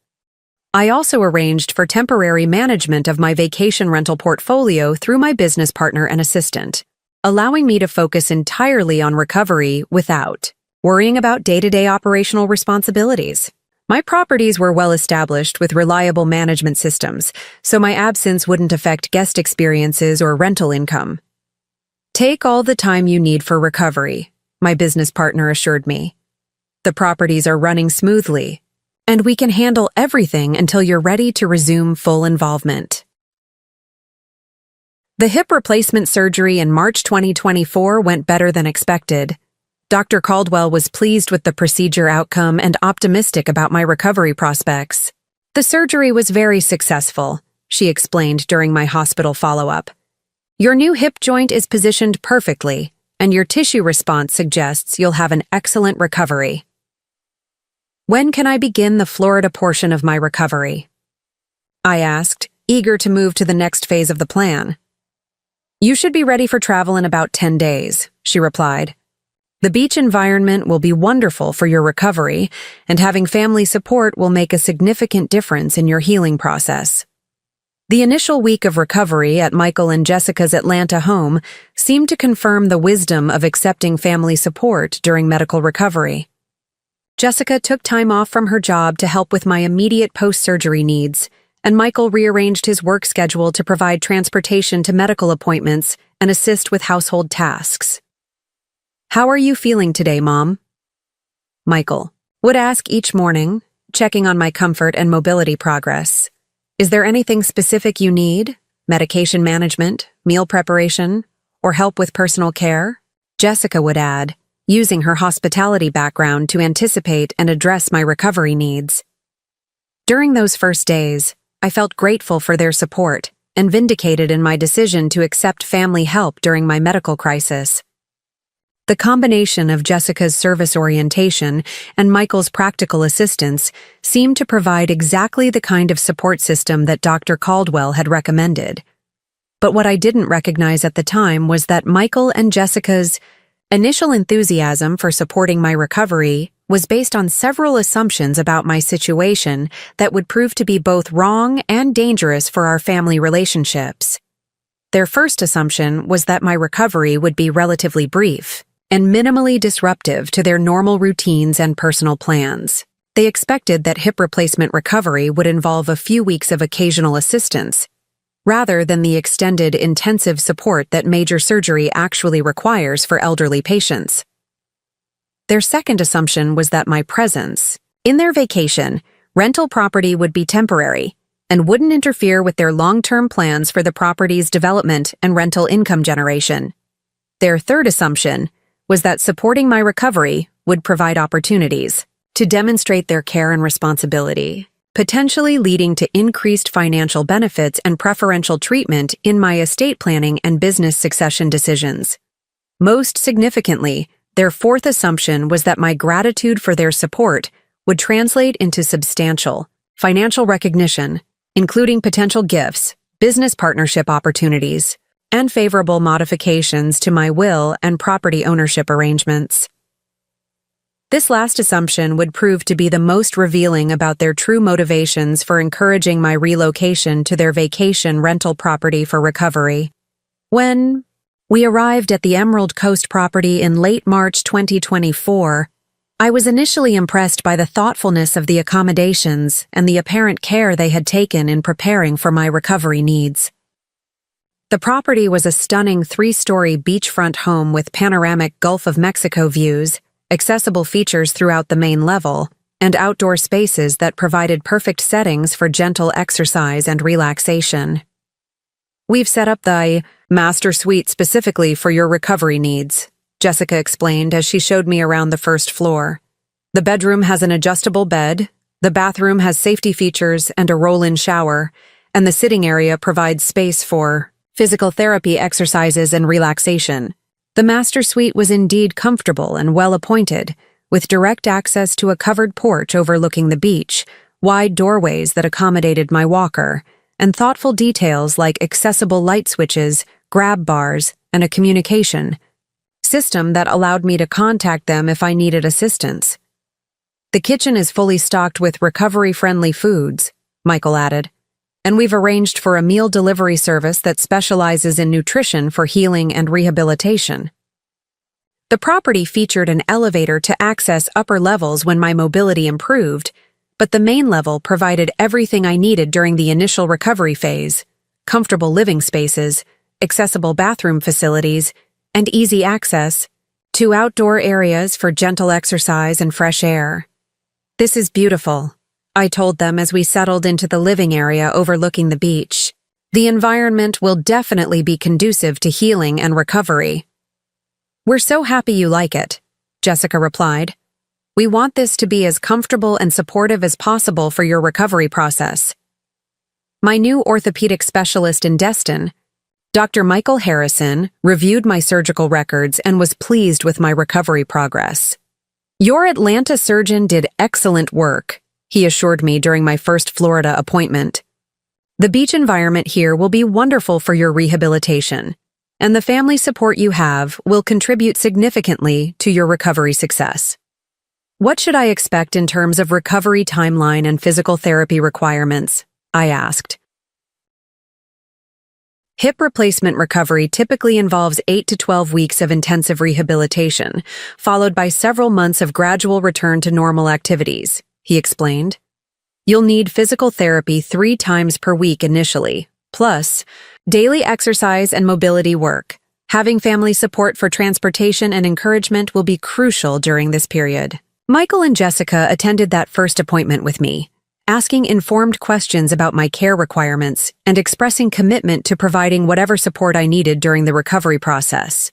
I also arranged for temporary management of my vacation rental portfolio through my business partner and assistant, allowing me to focus entirely on recovery without worrying about day-to-day operational responsibilities. My properties were well established with reliable management systems, so my absence wouldn't affect guest experiences or rental income. "Take all the time you need for recovery," my business partner assured me. "The properties are running smoothly, and we can handle everything until you're ready to resume full involvement." The hip replacement surgery in March 2024 went better than expected. Dr. Caldwell was pleased with the procedure outcome and optimistic about my recovery prospects. "The surgery was very successful," she explained during my hospital follow-up. "Your new hip joint is positioned perfectly, and your tissue response suggests you'll have an excellent recovery." "When can I begin the Florida portion of my recovery?" I asked, eager to move to the next phase of the plan. "You should be ready for travel in about 10 days, she replied. "The beach environment will be wonderful for your recovery, and having family support will make a significant difference in your healing process." The initial week of recovery at Michael and Jessica's Atlanta home seemed to confirm the wisdom of accepting family support during medical recovery. Jessica took time off from her job to help with my immediate post-surgery needs, and Michael rearranged his work schedule to provide transportation to medical appointments and assist with household tasks. "How are you feeling today, Mom?" Michael would ask each morning, checking on my comfort and mobility progress. "Is there anything specific you need? Medication management, meal preparation, or help with personal care?" Jessica would add, using her hospitality background to anticipate and address my recovery needs. During those first days, I felt grateful for their support and vindicated in my decision to accept family help during my medical crisis. The combination of Jessica's service orientation and Michael's practical assistance seemed to provide exactly the kind of support system that Dr. Caldwell had recommended. But what I didn't recognize at the time was that Michael and Jessica's initial enthusiasm for supporting my recovery was based on several assumptions about my situation that would prove to be both wrong and dangerous for our family relationships. Their first assumption was that my recovery would be relatively brief and minimally disruptive to their normal routines and personal plans. They expected that hip replacement recovery would involve a few weeks of occasional assistance, rather than the extended intensive support that major surgery actually requires for elderly patients. Their second assumption was that my presence in their vacation rental property would be temporary and wouldn't interfere with their long-term plans for the property's development and rental income generation. Their third assumption was that supporting my recovery would provide opportunities to demonstrate their care and responsibility, potentially leading to increased financial benefits and preferential treatment in my estate planning and business succession decisions. Most significantly, their fourth assumption was that my gratitude for their support would translate into substantial financial recognition, including potential gifts, business partnership opportunities, and favorable modifications to my will and property ownership arrangements. This last assumption would prove to be the most revealing about their true motivations for encouraging my relocation to their vacation rental property for recovery. When we arrived at the Emerald Coast property in late March 2024, I was initially impressed by the thoughtfulness of the accommodations and the apparent care they had taken in preparing for my recovery needs. The property was a stunning 3-story beachfront home with panoramic Gulf of Mexico views, accessible features throughout the main level, and outdoor spaces that provided perfect settings for gentle exercise and relaxation. "We've set up the master suite specifically for your recovery needs," Jessica explained as she showed me around the first floor. "The bedroom has an adjustable bed, the bathroom has safety features and a roll-in shower, and the sitting area provides space for physical therapy exercises and relaxation." The master suite was indeed comfortable and well-appointed, with direct access to a covered porch overlooking the beach, wide doorways that accommodated my walker, and thoughtful details like accessible light switches, grab bars, and a communication system that allowed me to contact them if I needed assistance. "The kitchen is fully stocked with recovery-friendly foods," Michael added, "and we've arranged for a meal delivery service that specializes in nutrition for healing and rehabilitation." The property featured an elevator to access upper levels when my mobility improved, but the main level provided everything I needed during the initial recovery phase: comfortable living spaces, accessible bathroom facilities, and easy access to outdoor areas for gentle exercise and fresh air. "This is beautiful," I told them as we settled into the living area overlooking the beach. "The environment will definitely be conducive to healing and recovery." "We're so happy you like it," Jessica replied. "We want this to be as comfortable and supportive as possible for your recovery process." My new orthopedic specialist in Destin, Dr. Michael Harrison, reviewed my surgical records and was pleased with my recovery progress. "Your Atlanta surgeon did excellent work," he assured me during my first Florida appointment. "The beach environment here will be wonderful for your rehabilitation, and the family support you have will contribute significantly to your recovery success." "What should I expect in terms of recovery timeline and physical therapy requirements?" I asked. "Hip replacement recovery typically involves 8 to 12 weeks of intensive rehabilitation, followed by several months of gradual return to normal activities," he explained. "You'll need physical therapy 3 times per week initially, plus daily exercise and mobility work. Having family support for transportation and encouragement will be crucial during this period." Michael and Jessica attended that first appointment with me, asking informed questions about my care requirements and expressing commitment to providing whatever support I needed during the recovery process.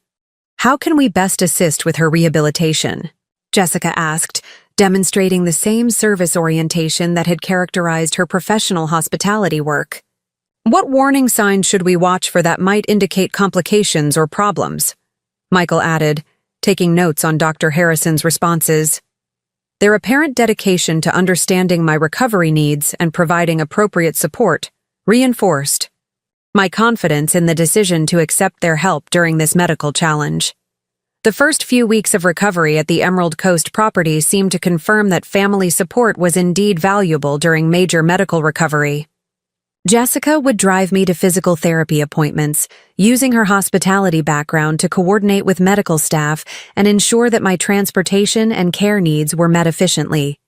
"How can we best assist with her rehabilitation?" Jessica asked, demonstrating the same service orientation that had characterized her professional hospitality work. "What warning signs should we watch for that might indicate complications or problems?" Michael added, taking notes on Dr. Harrison's responses. Their apparent dedication to understanding my recovery needs and providing appropriate support reinforced my confidence in the decision to accept their help during this medical challenge. The first few weeks of recovery at the Emerald Coast property seemed to confirm that family support was indeed valuable during major medical recovery. Jessica would drive me to physical therapy appointments, using her hospitality background to coordinate with medical staff and ensure that my transportation and care needs were met efficiently.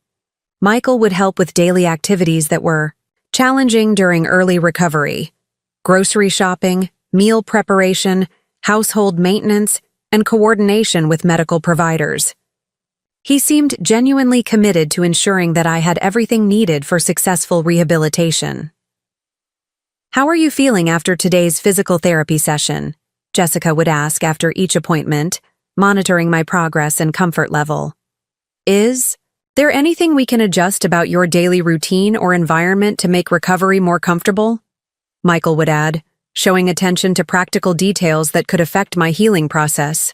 Michael would help with daily activities that were challenging during early recovery: grocery shopping, meal preparation, household maintenance, and coordination with medical providers. He seemed genuinely committed to ensuring that I had everything needed for successful rehabilitation. "How are you feeling after today's physical therapy session?" Jessica would ask after each appointment, monitoring my progress and comfort level. "Is there anything we can adjust about your daily routine or environment to make recovery more comfortable?" Michael would add, showing attention to practical details that could affect my healing process.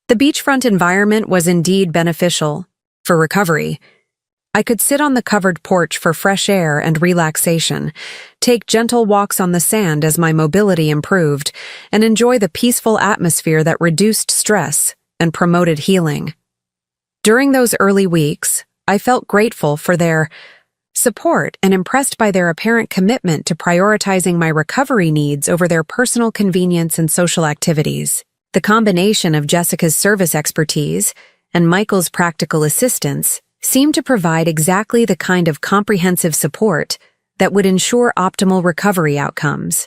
The beachfront environment was indeed beneficial for recovery. I could sit on the covered porch for fresh air and relaxation, take gentle walks on the sand as my mobility improved, and enjoy the peaceful atmosphere that reduced stress and promoted healing. During those early weeks, I felt grateful for their support and impressed by their apparent commitment to prioritizing my recovery needs over their personal convenience and social activities. The combination of Jessica's service expertise and Michael's practical assistance seemed to provide exactly the kind of comprehensive support that would ensure optimal recovery outcomes.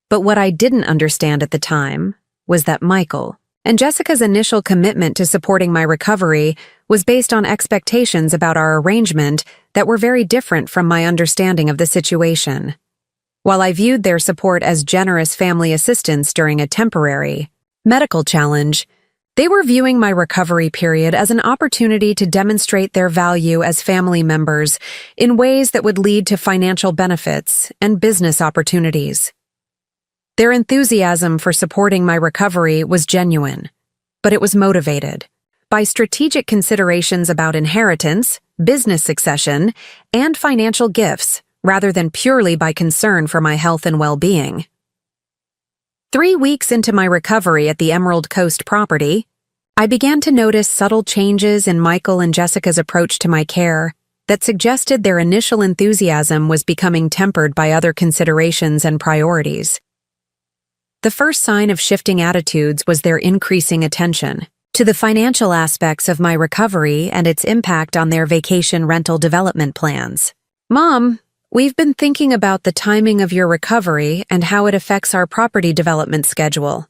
But what I didn't understand at the time was that Michael and Jessica's initial commitment to supporting my recovery was based on expectations about our arrangement that were very different from my understanding of the situation. While I viewed their support as generous family assistance during a temporary medical challenge, they were viewing my recovery period as an opportunity to demonstrate their value as family members in ways that would lead to financial benefits and business opportunities. Their enthusiasm for supporting my recovery was genuine, but it was motivated by strategic considerations about inheritance, business succession, and financial gifts, rather than purely by concern for my health and well-being. 3 weeks into my recovery at the Emerald Coast property, I began to notice subtle changes in Michael and Jessica's approach to my care that suggested their initial enthusiasm was becoming tempered by other considerations and priorities. The first sign of shifting attitudes was their increasing attention to the financial aspects of my recovery and its impact on their vacation rental development plans. "Mom, we've been thinking about the timing of your recovery and how it affects our property development schedule,"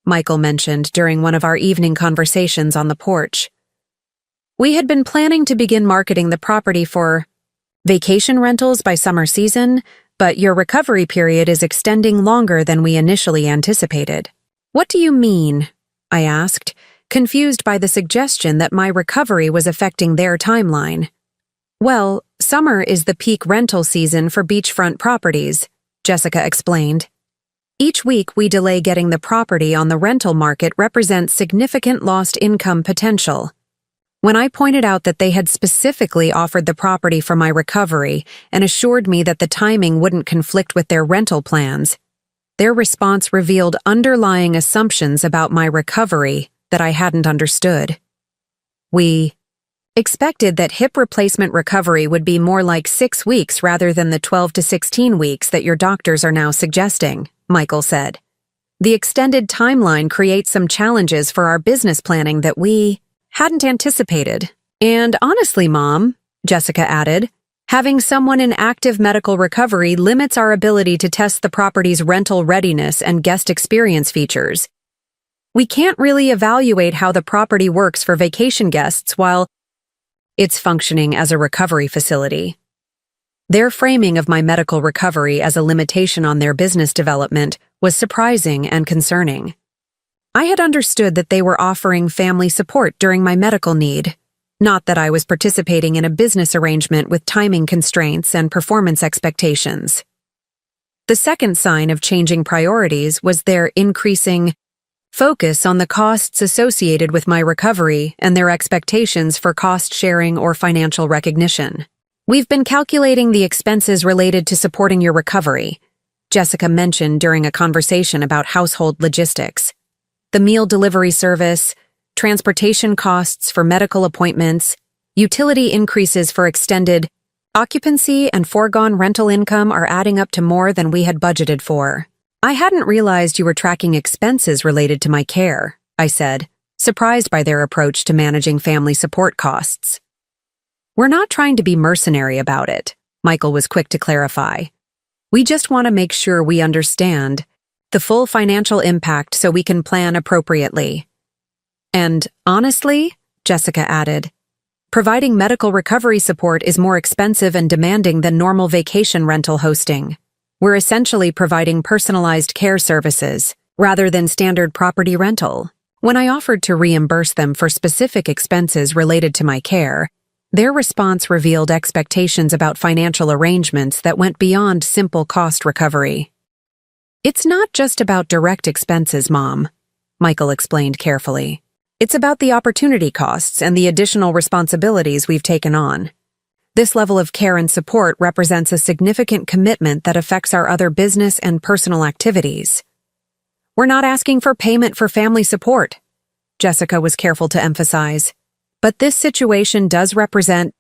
Michael mentioned during one of our evening conversations on the porch. "We had been planning to begin marketing the property for vacation rentals by summer season, but your recovery period is extending longer than we initially anticipated." "What do you mean?" I asked, confused by the suggestion that my recovery was affecting their timeline. "Well, summer is the peak rental season for beachfront properties," Jessica explained. "Each week we delay getting the property on the rental market represents significant lost income potential." When I pointed out that they had specifically offered the property for my recovery and assured me that the timing wouldn't conflict with their rental plans, their response revealed underlying assumptions about my recovery that I hadn't understood. "We expected that hip replacement recovery would be more like 6 weeks rather than the 12 to 16 weeks that your doctors are now suggesting," Michael said. "The extended timeline creates some challenges for our business planning that we hadn't anticipated. And honestly, Mom," Jessica added, "having someone in active medical recovery limits our ability to test the property's rental readiness and guest experience features. We can't really evaluate how the property works for vacation guests while it's functioning as a recovery facility." Their framing of my medical recovery as a limitation on their business development was surprising and concerning. I had understood that they were offering family support during my medical need, not that I was participating in a business arrangement with timing constraints and performance expectations. The second sign of changing priorities was their increasing focus on the costs associated with my recovery and their expectations for cost sharing or financial recognition. "We've been calculating the expenses related to supporting your recovery," Jessica mentioned during a conversation about household logistics. "The meal delivery service, transportation costs for medical appointments, utility increases for extended occupancy, and foregone rental income are adding up to more than we had budgeted for." "I hadn't realized you were tracking expenses related to my care," I said, surprised by their approach to managing family support costs. "We're not trying to be mercenary about it," Michael was quick to clarify. "We just want to make sure we understand the full financial impact so we can plan appropriately." "And honestly," Jessica added, "providing medical recovery support is more expensive and demanding than normal vacation rental hosting. We're essentially providing personalized care services rather than standard property rental." When I offered to reimburse them for specific expenses related to my care, their response revealed expectations about financial arrangements that went beyond simple cost recovery. "It's not just about direct expenses, Mom," Michael explained carefully. "It's about the opportunity costs and the additional responsibilities we've taken on. This level of care and support represents a significant commitment that affects our other business and personal activities. We're not asking for payment for family support," Jessica was careful to emphasize. "But this situation does represent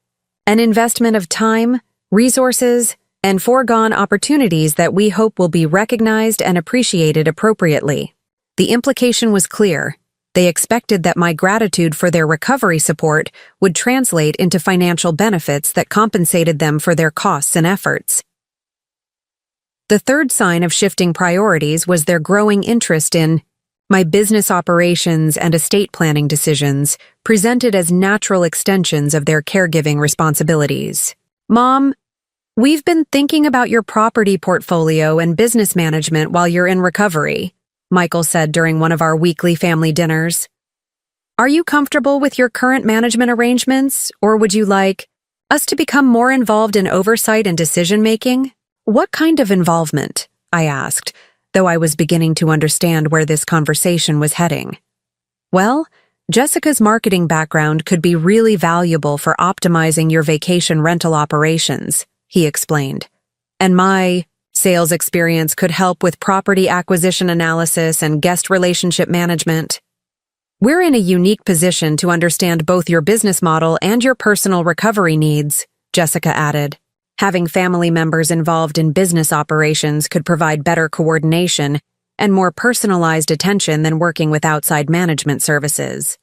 an investment of time, resources, and foregone opportunities that we hope will be recognized and appreciated appropriately." The implication was clear. They expected that my gratitude for their recovery support would translate into financial benefits that compensated them for their costs and efforts. The third sign of shifting priorities was their growing interest in my business operations and estate planning decisions, presented as natural extensions of their caregiving responsibilities. Mom, we've been thinking about your property portfolio and business management while you're in recovery, Michael said during one of our weekly family dinners. Are you comfortable with your current management arrangements, or would you like us to become more involved in oversight and decision-making? What kind of involvement? I asked, though I was beginning to understand where this conversation was heading. Well, Jessica's marketing background could be really valuable for optimizing your vacation rental operations, he explained. And my sales experience could help with property acquisition analysis and guest relationship management. We're in a unique position to understand both your business model and your personal recovery needs, Jessica added. Having family members involved in business operations could provide better coordination and more personalized attention than working with outside management services.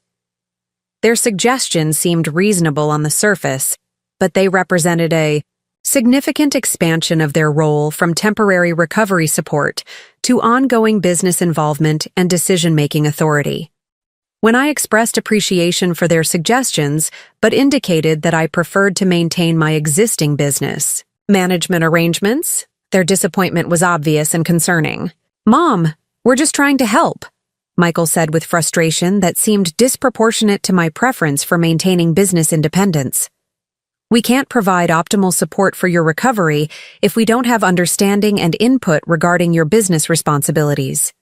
Their suggestions seemed reasonable on the surface, but they represented a significant expansion of their role from temporary recovery support to ongoing business involvement and decision-making authority. When I expressed appreciation for their suggestions, but indicated that I preferred to maintain my existing business management arrangements, their disappointment was obvious and concerning. Mom, we're just trying to help, Michael said with frustration that seemed disproportionate to my preference for maintaining business independence. We can't provide optimal support for your recovery if we don't have understanding and input regarding your business responsibilities.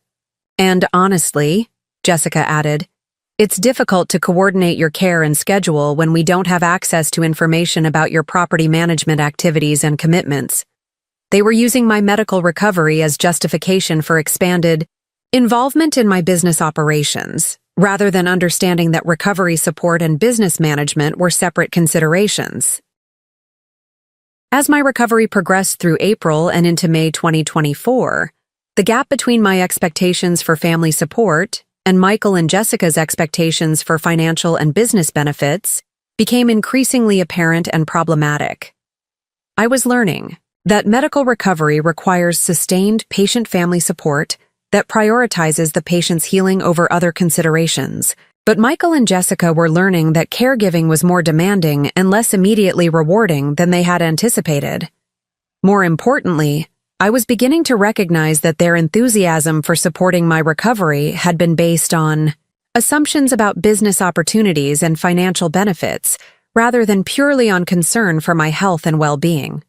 And honestly, Jessica added, it's difficult to coordinate your care and schedule when we don't have access to information about your property management activities and commitments. They were using my medical recovery as justification for expanded involvement in my business operations, rather than understanding that recovery support and business management were separate considerations. As my recovery progressed through April and into May 2024, the gap between my expectations for family support and Michael and Jessica's expectations for financial and business benefits became increasingly apparent and problematic. I was learning that medical recovery requires sustained patient-family support that prioritizes the patient's healing over other considerations, but Michael and Jessica were learning that caregiving was more demanding and less immediately rewarding than they had anticipated. More importantly, I was beginning to recognize that their enthusiasm for supporting my recovery had been based on assumptions about business opportunities and financial benefits, rather than purely on concern for my health and well-being.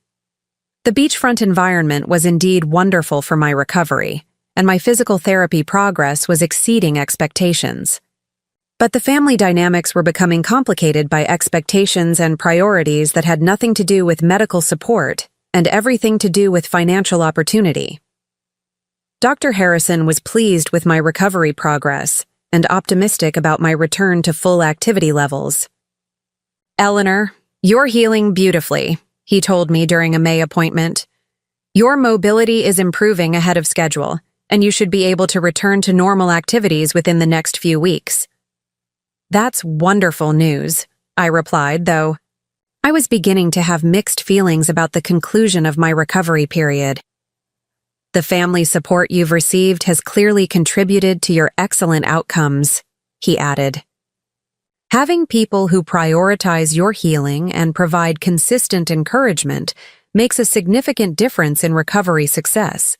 The beachfront environment was indeed wonderful for my recovery, and my physical therapy progress was exceeding expectations. But the family dynamics were becoming complicated by expectations and priorities that had nothing to do with medical support and everything to do with financial opportunity. Dr. Harrison was pleased with my recovery progress and optimistic about my return to full activity levels. Eleanor, you're healing beautifully, he told me during a May appointment. Your mobility is improving ahead of schedule, and you should be able to return to normal activities within the next few weeks. That's wonderful news, I replied, though I was beginning to have mixed feelings about the conclusion of my recovery period. The family support you've received has clearly contributed to your excellent outcomes, he added. Having people who prioritize your healing and provide consistent encouragement makes a significant difference in recovery success.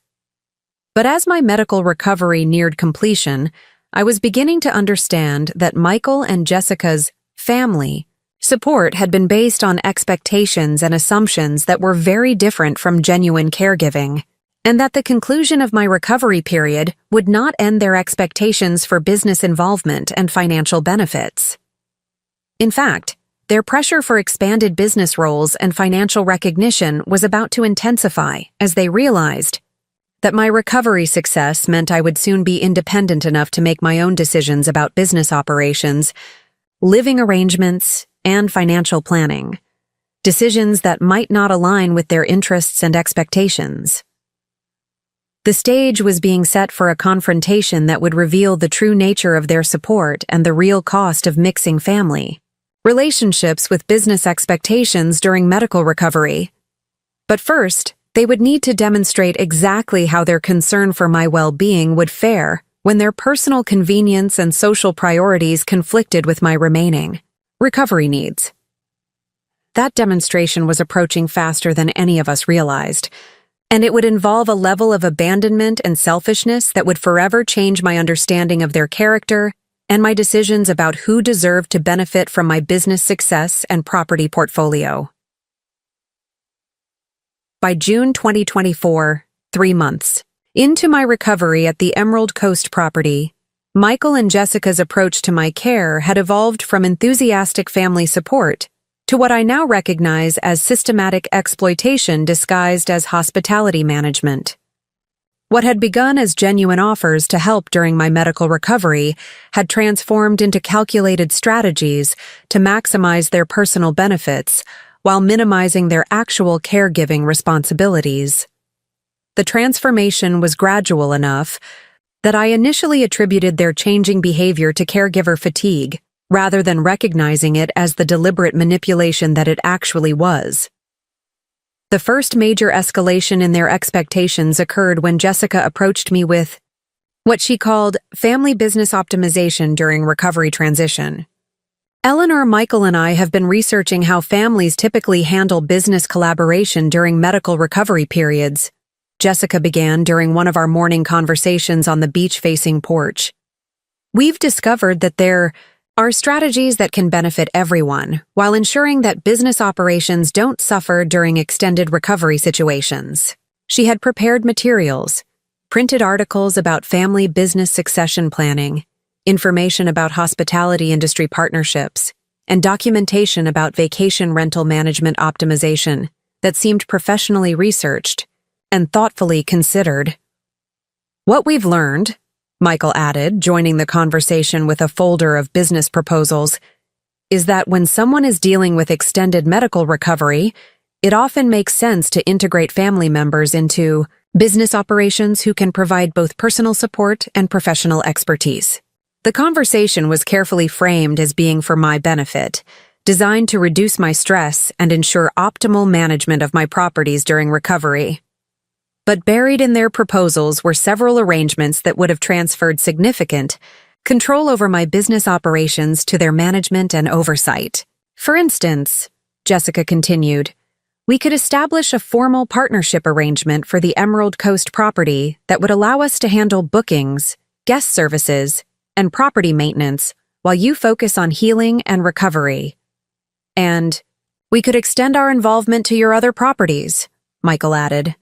But as my medical recovery neared completion, I was beginning to understand that Michael and Jessica's family support had been based on expectations and assumptions that were very different from genuine caregiving, and that the conclusion of my recovery period would not end their expectations for business involvement and financial benefits. In fact, their pressure for expanded business roles and financial recognition was about to intensify as they realized that my recovery success meant I would soon be independent enough to make my own decisions about business operations, living arrangements, and financial planning, decisions that might not align with their interests and expectations. The stage was being set for a confrontation that would reveal the true nature of their support and the real cost of mixing family relationships with business expectations during medical recovery. But first, They would need to demonstrate exactly how their concern for my well-being would fare when their personal convenience and social priorities conflicted with my remaining recovery needs. That demonstration was approaching faster than any of us realized, and it would involve a level of abandonment and selfishness that would forever change my understanding of their character and my decisions about who deserved to benefit from my business success and property portfolio. By June 2024, 3 months into my recovery at the Emerald Coast property, Michael and Jessica's approach to my care had evolved from enthusiastic family support to what I now recognize as systematic exploitation disguised as hospitality management. What had begun as genuine offers to help during my medical recovery had transformed into calculated strategies to maximize their personal benefits while minimizing their actual caregiving responsibilities. The transformation was gradual enough that I initially attributed their changing behavior to caregiver fatigue, rather than recognizing it as the deliberate manipulation that it actually was. The first major escalation in their expectations occurred when Jessica approached me with what she called family business optimization during recovery transition. Eleanor, Michael, and I have been researching how families typically handle business collaboration during medical recovery periods, Jessica began during one of our morning conversations on the beach-facing porch. We've discovered that there are strategies that can benefit everyone while ensuring that business operations don't suffer during extended recovery situations. She had prepared materials, printed articles about family business succession planning, information about hospitality industry partnerships, and documentation about vacation rental management optimization that seemed professionally researched and thoughtfully considered. What we've learned, Michael added, joining the conversation with a folder of business proposals, is that when someone is dealing with extended medical recovery, it often makes sense to integrate family members into business operations who can provide both personal support and professional expertise. The conversation was carefully framed as being for my benefit, designed to reduce my stress and ensure optimal management of my properties during recovery. But buried in their proposals were several arrangements that would have transferred significant control over my business operations to their management and oversight. For instance, Jessica continued, we could establish a formal partnership arrangement for the Emerald Coast property that would allow us to handle bookings, guest services, and property maintenance while you focus on healing and recovery. And we could extend our involvement to your other properties, Michael added,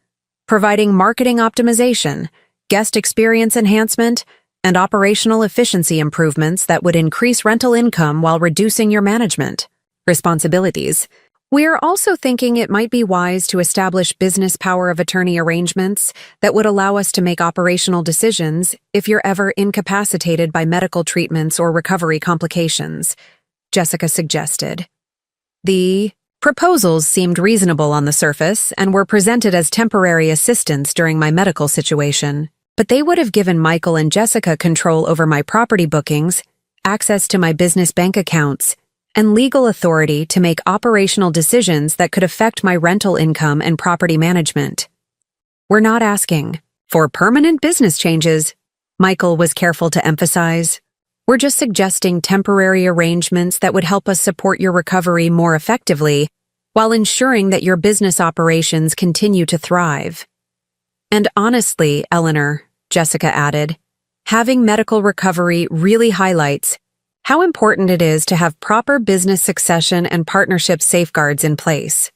providing marketing optimization, guest experience enhancement, and operational efficiency improvements that would increase rental income while reducing your management responsibilities. We're also thinking it might be wise to establish business power of attorney arrangements that would allow us to make operational decisions if you're ever incapacitated by medical treatments or recovery complications, Jessica suggested. The proposals seemed reasonable on the surface and were presented as temporary assistance during my medical situation, but they would have given Michael and Jessica control over my property bookings, access to my business bank accounts, and legal authority to make operational decisions that could affect my rental income and property management. We're not asking for permanent business changes, Michael was careful to emphasize. We're just suggesting temporary arrangements that would help us support your recovery more effectively while ensuring that your business operations continue to thrive. And honestly, Eleanor, Jessica added, having medical recovery really highlights how important it is to have proper business succession and partnership safeguards in place.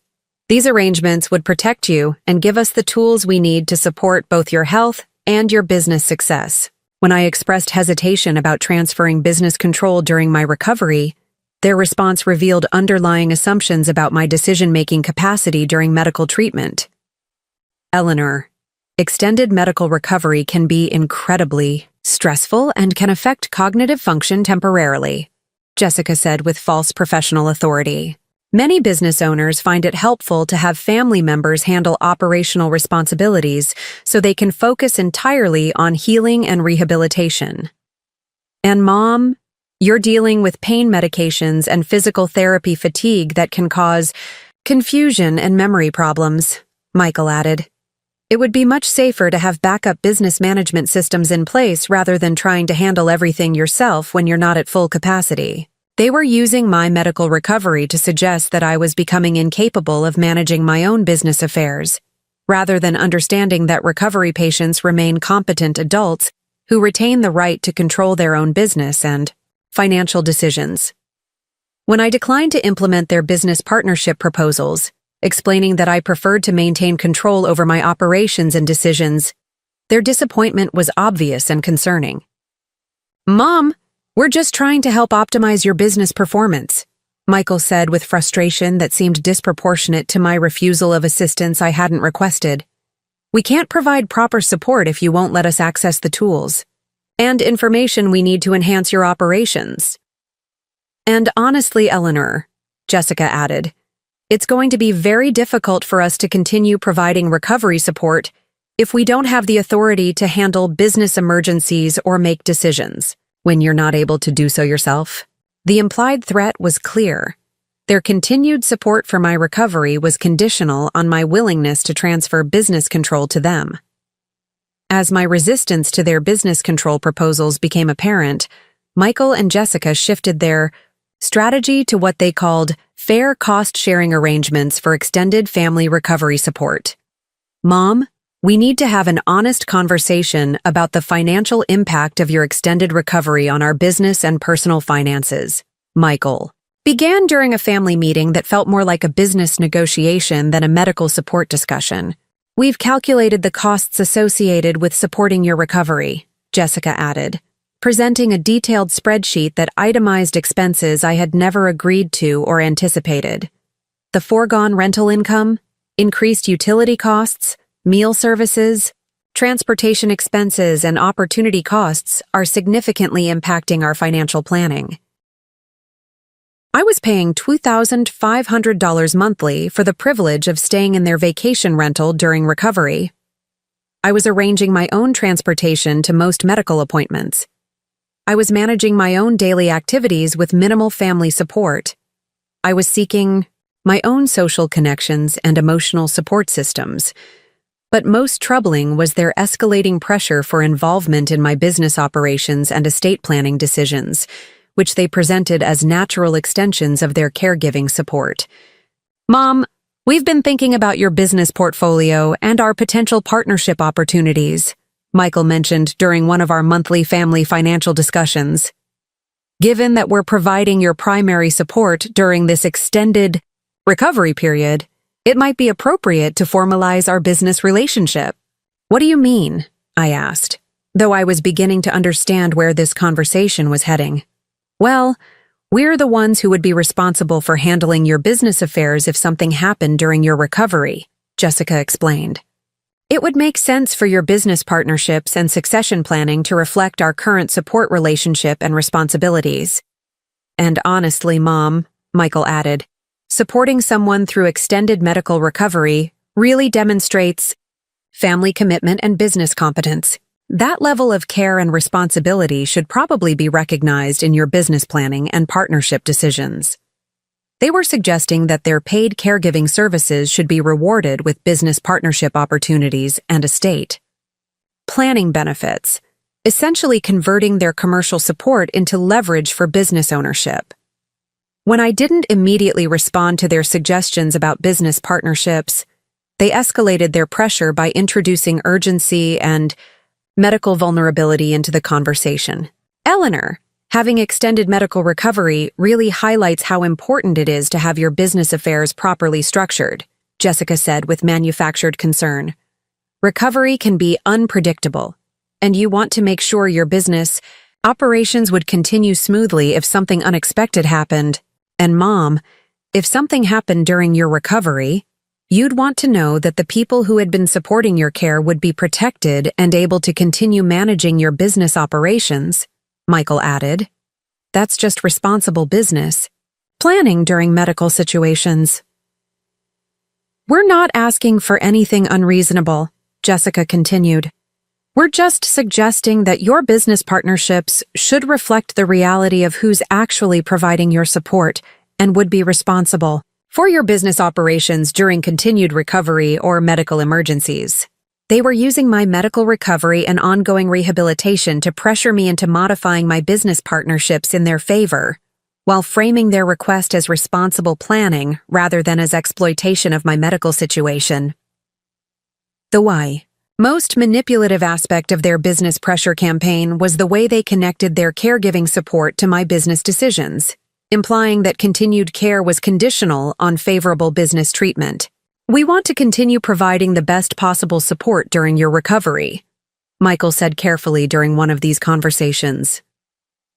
These arrangements would protect you and give us the tools we need to support both your health and your business success. When I expressed hesitation about transferring business control during my recovery, their response revealed underlying assumptions about my decision-making capacity during medical treatment. Eleanor, extended medical recovery can be incredibly stressful and can affect cognitive function temporarily, Jessica said with false professional authority. Many business owners find it helpful to have family members handle operational responsibilities so they can focus entirely on healing and rehabilitation. And Mom, you're dealing with pain medications and physical therapy fatigue that can cause confusion and memory problems, Michael added. It would be much safer to have backup business management systems in place rather than trying to handle everything yourself when you're not at full capacity. They were using my medical recovery to suggest that I was becoming incapable of managing my own business affairs, rather than understanding that recovery patients remain competent adults who retain the right to control their own business and financial decisions. When I declined to implement their business partnership proposals, explaining that I preferred to maintain control over my operations and decisions, their disappointment was obvious and concerning. "Mom, we're just trying to help optimize your business performance," Michael said with frustration that seemed disproportionate to my refusal of assistance I hadn't requested. "We can't provide proper support if you won't let us access the tools and information we need to enhance your operations." "And honestly, Eleanor," Jessica added, "it's going to be very difficult for us to continue providing recovery support if we don't have the authority to handle business emergencies or make decisions when you're not able to do so yourself." The implied threat was clear. Their continued support for my recovery was conditional on my willingness to transfer business control to them. As my resistance to their business control proposals became apparent, Michael and Jessica shifted their strategy to what they called fair cost-sharing arrangements for extended family recovery support. "Mom, we need to have an honest conversation about the financial impact of your extended recovery on our business and personal finances," Michael began during a family meeting that felt more like a business negotiation than a medical support discussion. "We've calculated the costs associated with supporting your recovery," Jessica added, presenting a detailed spreadsheet that itemized expenses I had never agreed to or anticipated. The foregone rental income, increased utility costs, meal services, transportation expenses, and opportunity costs are significantly impacting our financial planning. I was paying $2,500 monthly for the privilege of staying in their vacation rental during recovery. I was arranging my own transportation to most medical appointments. I was managing my own daily activities with minimal family support. I was seeking my own social connections and emotional support systems. But most troubling was their escalating pressure for involvement in my business operations and estate planning decisions, which they presented as natural extensions of their caregiving support. "Mom, we've been thinking about your business portfolio and our potential partnership opportunities," Michael mentioned during one of our monthly family financial discussions. "Given that we're providing your primary support during this extended recovery period, it might be appropriate to formalize our business relationship." "What do you mean?" I asked, though I was beginning to understand where this conversation was heading. "Well, we're the ones who would be responsible for handling your business affairs if something happened during your recovery," Jessica explained. "It would make sense for your business partnerships and succession planning to reflect our current support relationship and responsibilities." "And honestly, Mom," Michael added, "supporting someone through extended medical recovery really demonstrates family commitment and business competence. That level of care and responsibility should probably be recognized in your business planning and partnership decisions." They were suggesting that their paid caregiving services should be rewarded with business partnership opportunities and estate planning benefits, essentially converting their commercial support into leverage for business ownership. When I didn't immediately respond to their suggestions about business partnerships, they escalated their pressure by introducing urgency and medical vulnerability into the conversation. "Eleanor, having extended medical recovery really highlights how important it is to have your business affairs properly structured," Jessica said with manufactured concern. "Recovery can be unpredictable, and you want to make sure your business operations would continue smoothly if something unexpected happened. And Mom, if something happened during your recovery, you'd want to know that the people who had been supporting your care would be protected and able to continue managing your business operations," Michael added. "That's just responsible business planning during medical situations." "We're not asking for anything unreasonable," Jessica continued. "We're just suggesting that your business partnerships should reflect the reality of who's actually providing your support and would be responsible for your business operations during continued recovery or medical emergencies. They were using my medical recovery and ongoing rehabilitation to pressure me into modifying my business partnerships in their favor, while framing their request as responsible planning rather than as exploitation of my medical situation. The why. Most manipulative aspect of their business pressure campaign was the way they connected their caregiving support to my business decisions, implying that continued care was conditional on favorable business treatment. We want to continue providing the best possible support during your recovery, Michael said carefully during one of these conversations.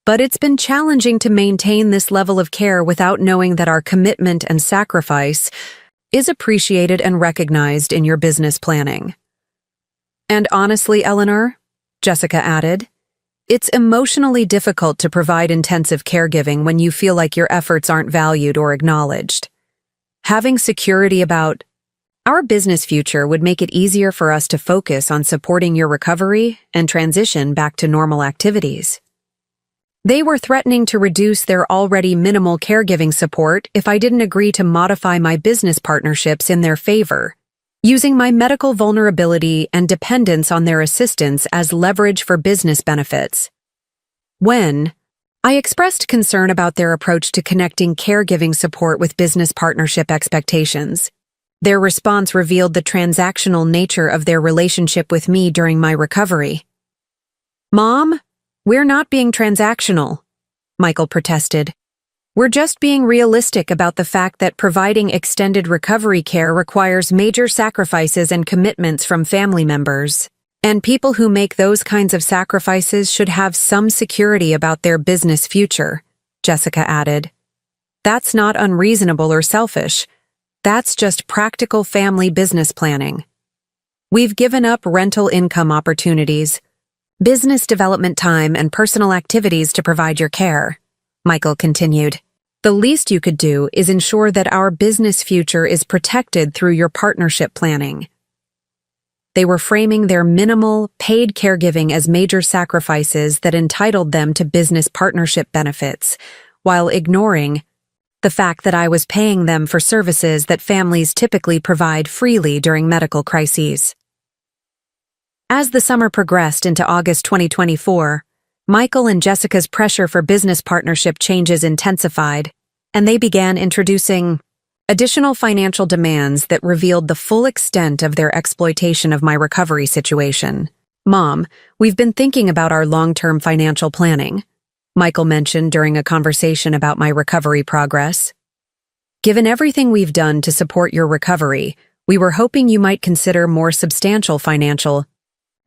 But it's been challenging to maintain this level of care without knowing that our commitment and sacrifice is appreciated and recognized in your business planning. And honestly, Eleanor, Jessica added, it's emotionally difficult to provide intensive caregiving when you feel like your efforts aren't valued or acknowledged. Having security about our business future would make it easier for us to focus on supporting your recovery and transition back to normal activities. They were threatening to reduce their already minimal caregiving support if I didn't agree to modify my business partnerships in their favor, using my medical vulnerability and dependence on their assistance as leverage for business benefits. When I expressed concern about their approach to connecting caregiving support with business partnership expectations, their response revealed the transactional nature of their relationship with me during my recovery. "Mom, we're not being transactional," Michael protested. "We're just being realistic about the fact that providing extended recovery care requires major sacrifices and commitments from family members. And people who make those kinds of sacrifices should have some security about their business future," Jessica added. "That's not unreasonable or selfish. That's just practical family business planning. We've given up rental income opportunities, business development time, and personal activities to provide your care," Michael continued. "The least you could do is ensure that our business future is protected through your partnership planning." They were framing their minimal, paid caregiving as major sacrifices that entitled them to business partnership benefits, while ignoring the fact that I was paying them for services that families typically provide freely during medical crises. As the summer progressed into August 2024, Michael and Jessica's pressure for business partnership changes intensified, and they began introducing additional financial demands that revealed the full extent of their exploitation of my recovery situation. "Mom, we've been thinking about our long-term financial planning," Michael mentioned during a conversation about my recovery progress. "Given everything we've done to support your recovery, we were hoping you might consider more substantial financial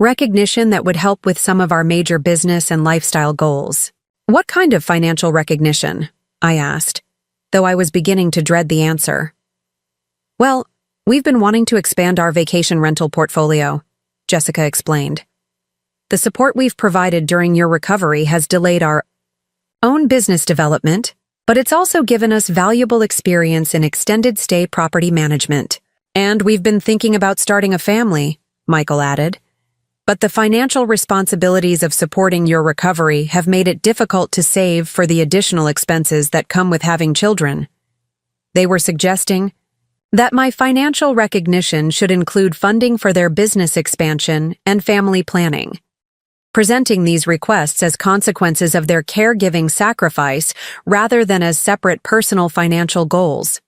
recognition that would help with some of our major business and lifestyle goals." "What kind of financial recognition?" I asked, though I was beginning to dread the answer. "Well, we've been wanting to expand our vacation rental portfolio," Jessica explained. "The support we've provided during your recovery has delayed our own business development, but it's also given us valuable experience in extended stay property management. And we've been thinking about starting a family," Michael added. "But the financial responsibilities of supporting your recovery have made it difficult to save for the additional expenses that come with having children." They were suggesting that my financial recognition should include funding for their business expansion and family planning, presenting these requests as consequences of their caregiving sacrifice rather than as separate personal financial goals.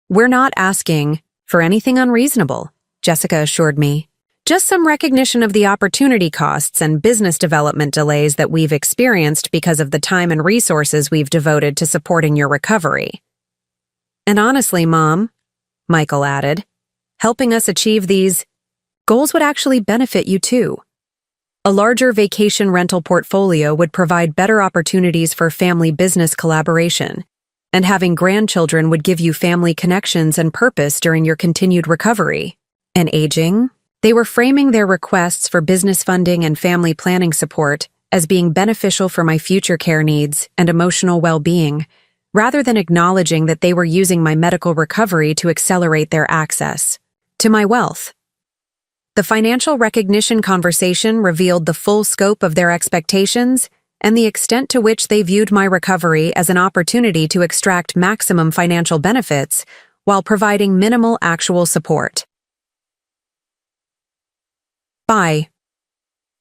"We're not asking for anything unreasonable," Jessica assured me. "Just some recognition of the opportunity costs and business development delays that we've experienced because of the time and resources we've devoted to supporting your recovery. And honestly, Mom," Michael added, "helping us achieve these goals would actually benefit you too. A larger vacation rental portfolio would provide better opportunities for family business collaboration, and having grandchildren would give you family connections and purpose during your continued recovery." And aging? They were framing their requests for business funding and family planning support as being beneficial for my future care needs and emotional well-being, rather than acknowledging that they were using my medical recovery to accelerate their access to my wealth. The financial recognition conversation revealed the full scope of their expectations and the extent to which they viewed my recovery as an opportunity to extract maximum financial benefits while providing minimal actual support. By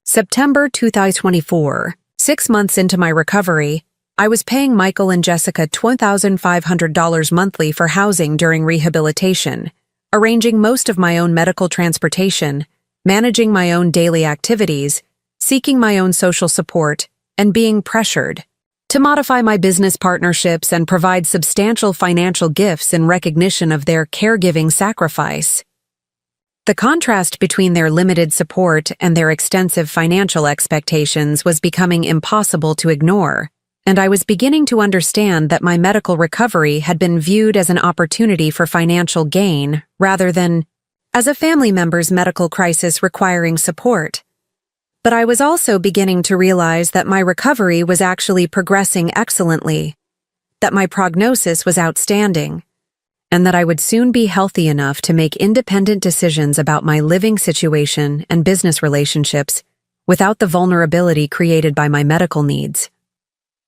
September 2024, 6 months into my recovery, I was paying Michael and Jessica $2,500 monthly for housing during rehabilitation, arranging most of my own medical transportation, managing my own daily activities, seeking my own social support, and being pressured to modify my business partnerships and provide substantial financial gifts in recognition of their caregiving sacrifice. The contrast between their limited support and their extensive financial expectations was becoming impossible to ignore, and I was beginning to understand that my medical recovery had been viewed as an opportunity for financial gain rather than as a family member's medical crisis requiring support. But I was also beginning to realize that my recovery was actually progressing excellently, that my prognosis was outstanding, and that I would soon be healthy enough to make independent decisions about my living situation and business relationships without the vulnerability created by my medical needs.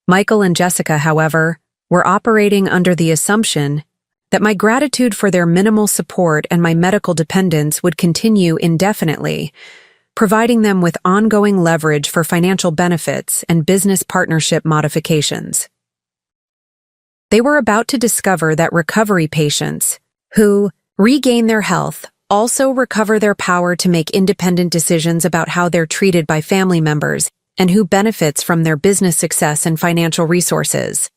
Michael and Jessica, however, were operating under the assumption that my gratitude for their minimal support and my medical dependence would continue indefinitely, providing them with ongoing leverage for financial benefits and business partnership modifications. They were about to discover that recovery patients who regain their health also recover their power to make independent decisions about how they're treated by family members and who benefits from their business success and financial resources.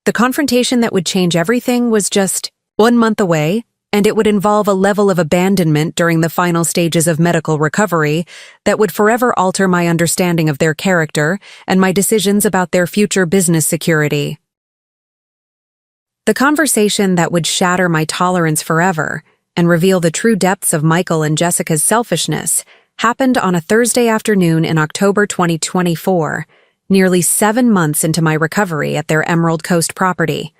The confrontation that would change everything was just 1 month away, and it would involve a level of abandonment during the final stages of medical recovery that would forever alter my understanding of their character and my decisions about their future business security. The conversation that would shatter my tolerance forever and reveal the true depths of Michael and Jessica's selfishness happened on a Thursday afternoon in October 2024, nearly 7 months into my recovery at their Emerald Coast property.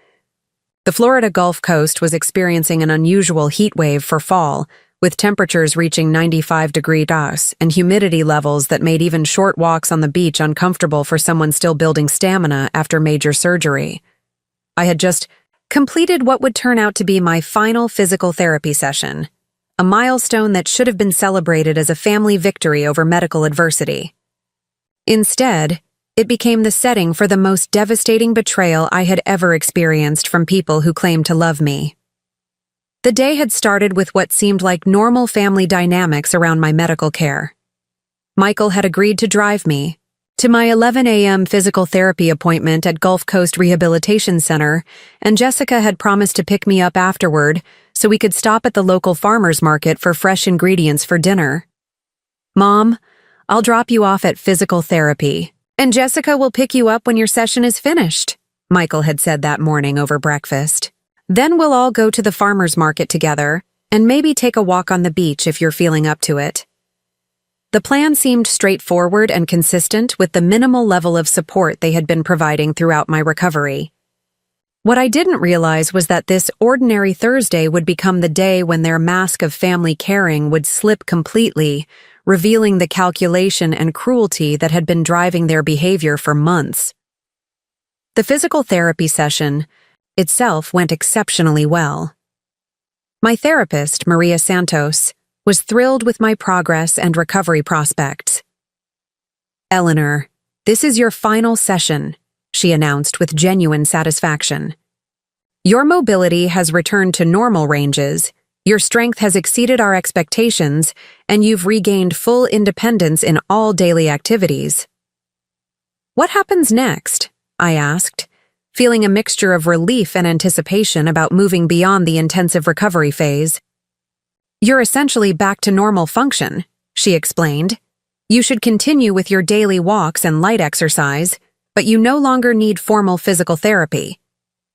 The Florida Gulf Coast was experiencing an unusual heat wave for fall, with temperatures reaching 95 degrees and humidity levels that made even short walks on the beach uncomfortable for someone still building stamina after major surgery. I had just completed what would turn out to be my final physical therapy session, a milestone that should have been celebrated as a family victory over medical adversity. Instead, it became the setting for the most devastating betrayal I had ever experienced from people who claimed to love me. The day had started with what seemed like normal family dynamics around my medical care. Michael had agreed to drive me to my 11 a.m. physical therapy appointment at Gulf Coast Rehabilitation Center, and Jessica had promised to pick me up afterward so we could stop at the local farmer's market for fresh ingredients for dinner. "Mom, I'll drop you off at physical therapy, and Jessica will pick you up when your session is finished," Michael had said that morning over breakfast. "Then we'll all go to the farmer's market together, and maybe take a walk on the beach if you're feeling up to it." The plan seemed straightforward and consistent with the minimal level of support they had been providing throughout my recovery. What I didn't realize was that this ordinary Thursday would become the day when their mask of family caring would slip completely, revealing the calculation and cruelty that had been driving their behavior for months. The physical therapy session itself went exceptionally well. My therapist, Maria Santos, was thrilled with my progress and recovery prospects. "Eleanor, this is your final session," she announced with genuine satisfaction. "Your mobility has returned to normal ranges, your strength has exceeded our expectations, and you've regained full independence in all daily activities." "What happens next?" I asked, feeling a mixture of relief and anticipation about moving beyond the intensive recovery phase. "You're essentially back to normal function," she explained. "You should continue with your daily walks and light exercise, but you no longer need formal physical therapy.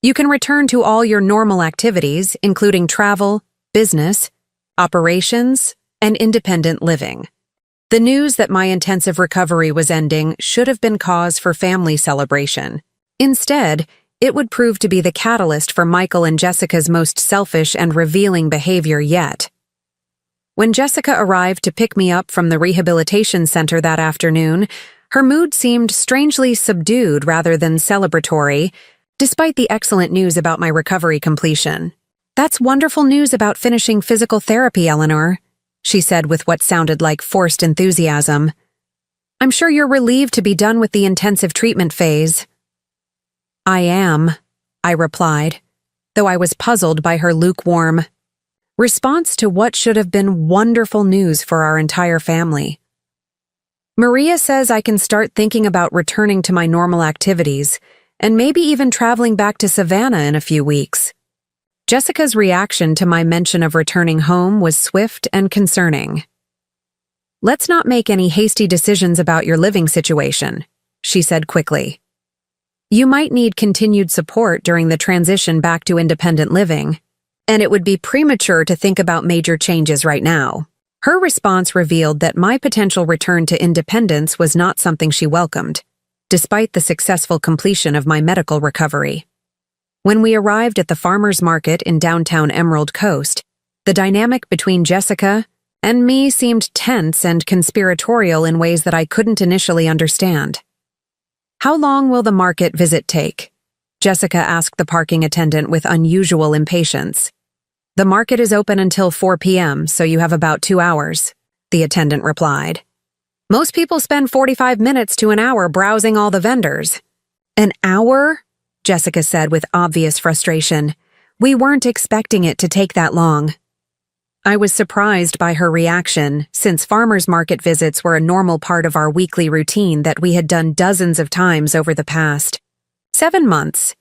You can return to all your normal activities, including travel, business, operations, and independent living." The news that my intensive recovery was ending should have been cause for family celebration. Instead, it would prove to be the catalyst for Michael and Jessica's most selfish and revealing behavior yet. When Jessica arrived to pick me up from the rehabilitation center that afternoon, Her mood seemed strangely subdued rather than celebratory, despite the excellent news about my recovery completion. "That's wonderful news about finishing physical therapy, Eleanor," she said with what sounded like forced enthusiasm. "I'm sure you're relieved to be done with the intensive treatment phase." "I am," I replied, though I was puzzled by her lukewarm response to what should have been wonderful news for our entire family. "Maria says I can start thinking about returning to my normal activities, and maybe even traveling back to Savannah in a few weeks." Jessica's reaction to my mention of returning home was swift and concerning. "Let's not make any hasty decisions about your living situation," she said quickly. "You might need continued support during the transition back to independent living, and it would be premature to think about major changes right now." Her response revealed that my potential return to independence was not something she welcomed, despite the successful completion of my medical recovery. When we arrived at the farmers market in downtown Emerald Coast, the dynamic between Jessica and me seemed tense and conspiratorial in ways that I couldn't initially understand. "How long will the market visit take?" Jessica asked the parking attendant with unusual impatience. "The market is open until 4 p.m., so you have about 2 hours," the attendant replied. "Most people spend 45 minutes to an hour browsing all the vendors." "An hour?" Jessica said with obvious frustration. "We weren't expecting it to take that long." I was surprised by her reaction, since farmers market visits were a normal part of our weekly routine that we had done dozens of times over the past 7 months.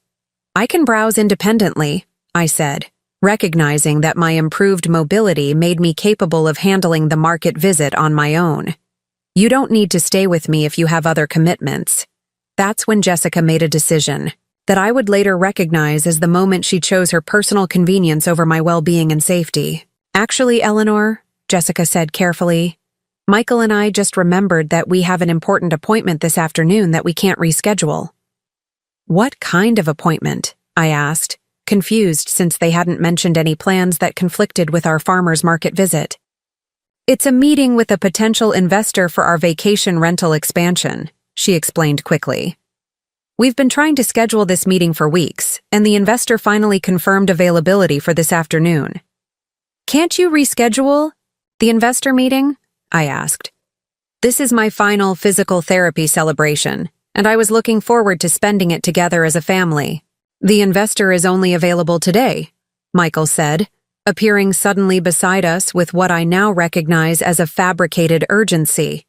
"I can browse independently," I said, recognizing that my improved mobility made me capable of handling the market visit on my own. "You don't need to stay with me if you have other commitments." That's when Jessica made a decision that I would later recognize as the moment she chose her personal convenience over my well-being and safety. "Actually, Eleanor," Jessica said carefully, "Michael and I just remembered that we have an important appointment this afternoon that we can't reschedule." "What kind of appointment?" I asked, confused since they hadn't mentioned any plans that conflicted with our farmers market visit. "It's a meeting with a potential investor for our vacation rental expansion," she explained quickly. "We've been trying to schedule this meeting for weeks, and the investor finally confirmed availability for this afternoon." "Can't you reschedule the investor meeting?" I asked. "This is my final physical therapy celebration, and I was looking forward to spending it together as a family. The investor is only available today," Michael said, appearing suddenly beside us with what I now recognize as a fabricated urgency.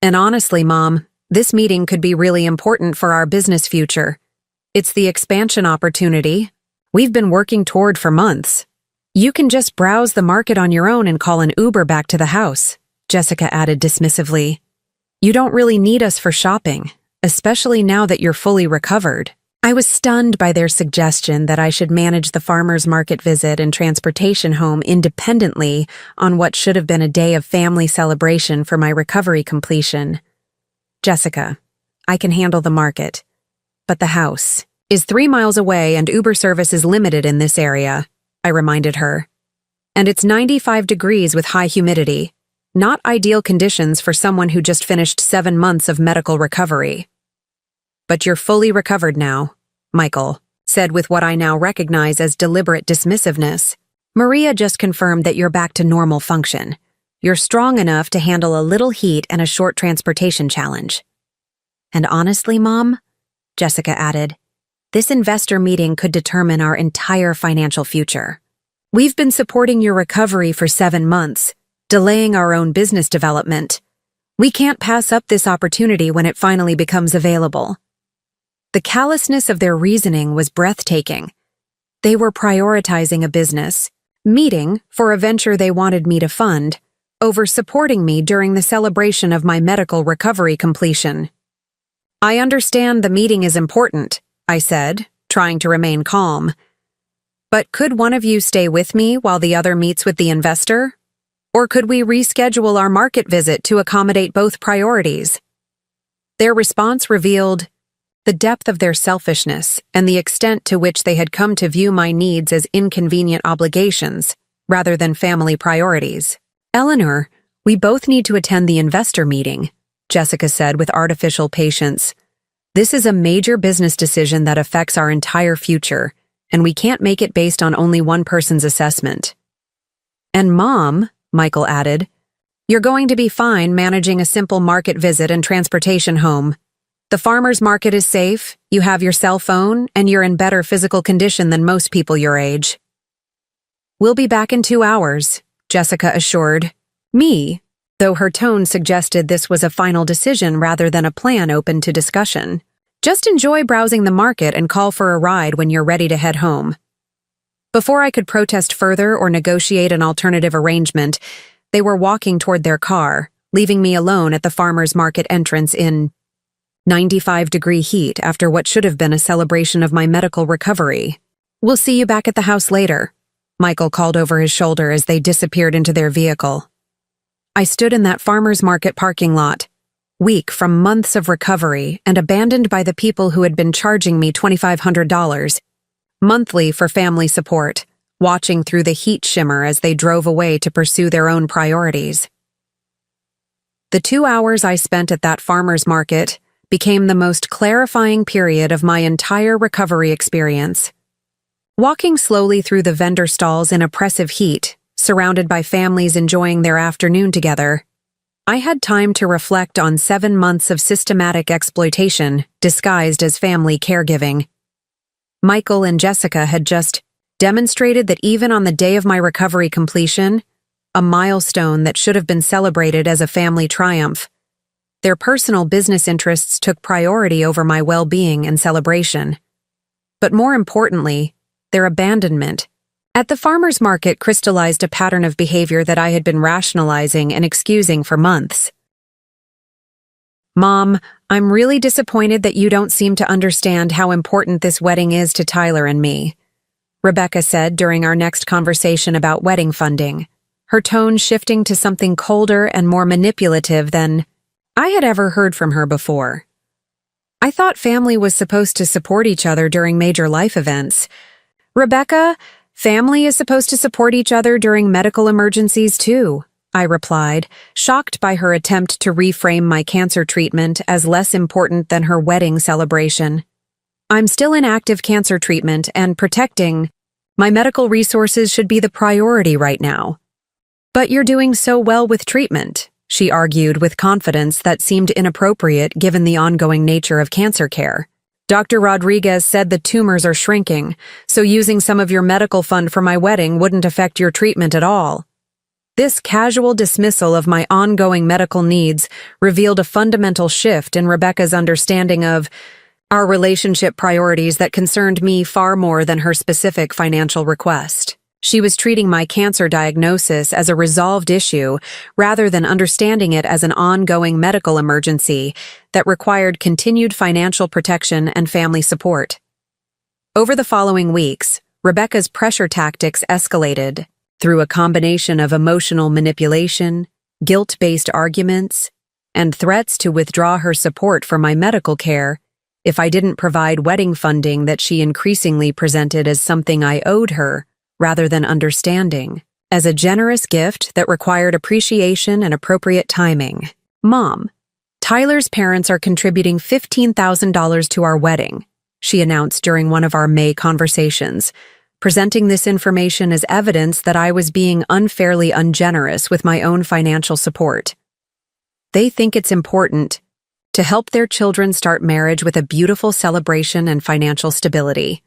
"And honestly, Mom, this meeting could be really important for our business future. It's the expansion opportunity we've been working toward for months. You can just browse the market on your own and call an Uber back to the house," Jessica added dismissively. "You don't really need us for shopping, especially now that you're fully recovered." I was stunned by their suggestion that I should manage the farmers market visit and transportation home independently on what should have been a day of family celebration for my recovery completion. "Jessica, I can handle the market, but the house is 3 miles away and Uber service is limited in this area," I reminded her. "And it's 95 degrees with high humidity, not ideal conditions for someone who just finished 7 months of medical recovery." "But you're fully recovered now," Michael said with what I now recognize as deliberate dismissiveness. "Maria just confirmed that you're back to normal function. You're strong enough to handle a little heat and a short transportation challenge." "And honestly, Mom," Jessica added, "this investor meeting could determine our entire financial future. We've been supporting your recovery for 7 months, delaying our own business development. We can't pass up this opportunity when it finally becomes available." The callousness of their reasoning was breathtaking. They were prioritizing a business meeting for a venture they wanted me to fund over supporting me during the celebration of my medical recovery completion. "I understand the meeting is important," I said, trying to remain calm. "But could one of you stay with me while the other meets with the investor? Or could we reschedule our market visit to accommodate both priorities?" Their response revealed the depth of their selfishness and the extent to which they had come to view my needs as inconvenient obligations rather than family priorities. "Eleanor, we both need to attend the investor meeting," Jessica said with artificial patience. This is a major business decision that affects our entire future, and we can't make it based on only one person's assessment. And Mom, Michael added, you're going to be fine managing a simple market visit and transportation home. The farmer's market is safe, you have your cell phone, and you're in better physical condition than most people your age. We'll be back in 2 hours, Jessica assured me, though her tone suggested this was a final decision rather than a plan open to discussion. Just enjoy browsing the market and call for a ride when you're ready to head home. Before I could protest further or negotiate an alternative arrangement, they were walking toward their car, leaving me alone at the farmer's market entrance in 95-degree heat after what should have been a celebration of my medical recovery. We'll see you back at the house later, Michael called over his shoulder as they disappeared into their vehicle. I stood in that farmer's market parking lot, weak from months of recovery and abandoned by the people who had been charging me $2,500 monthly for family support, watching through the heat shimmer as they drove away to pursue their own priorities. The 2 hours I spent at that farmer's market became the most clarifying period of my entire recovery experience. Walking slowly through the vendor stalls in oppressive heat, surrounded by families enjoying their afternoon together, I had time to reflect on 7 months of systematic exploitation disguised as family caregiving. Michael and Jessica had just demonstrated that even on the day of my recovery completion, a milestone that should have been celebrated as a family triumph, their personal business interests took priority over my well-being and celebration. But more importantly, their abandonment at the farmer's market crystallized a pattern of behavior that I had been rationalizing and excusing for months. Mom, I'm really disappointed that you don't seem to understand how important this wedding is to Tyler and me, Rebecca said during our next conversation about wedding funding, her tone shifting to something colder and more manipulative than I had ever heard from her before. I thought family was supposed to support each other during major life events. Rebecca, family is supposed to support each other during medical emergencies too, I replied, shocked by her attempt to reframe my cancer treatment as less important than her wedding celebration. I'm still in active cancer treatment and protecting my medical resources should be the priority right now. But you're doing so well with treatment, she argued with confidence that seemed inappropriate given the ongoing nature of cancer care. Dr. Rodriguez said the tumors are shrinking, so using some of your medical fund for my wedding wouldn't affect your treatment at all. This casual dismissal of my ongoing medical needs revealed a fundamental shift in Rebecca's understanding of our relationship priorities that concerned me far more than her specific financial request. She was treating my cancer diagnosis as a resolved issue rather than understanding it as an ongoing medical emergency that required continued financial protection and family support. Over the following weeks, Rebecca's pressure tactics escalated through a combination of emotional manipulation, guilt-based arguments, and threats to withdraw her support for my medical care if I didn't provide wedding funding that she increasingly presented as something I owed her rather than understanding, as a generous gift that required appreciation and appropriate timing. Mom, Tyler's parents are contributing $15,000 to our wedding, she announced during one of our May conversations, presenting this information as evidence that I was being unfairly ungenerous with my own financial support. They think it's important to help their children start marriage with a beautiful celebration and financial stability.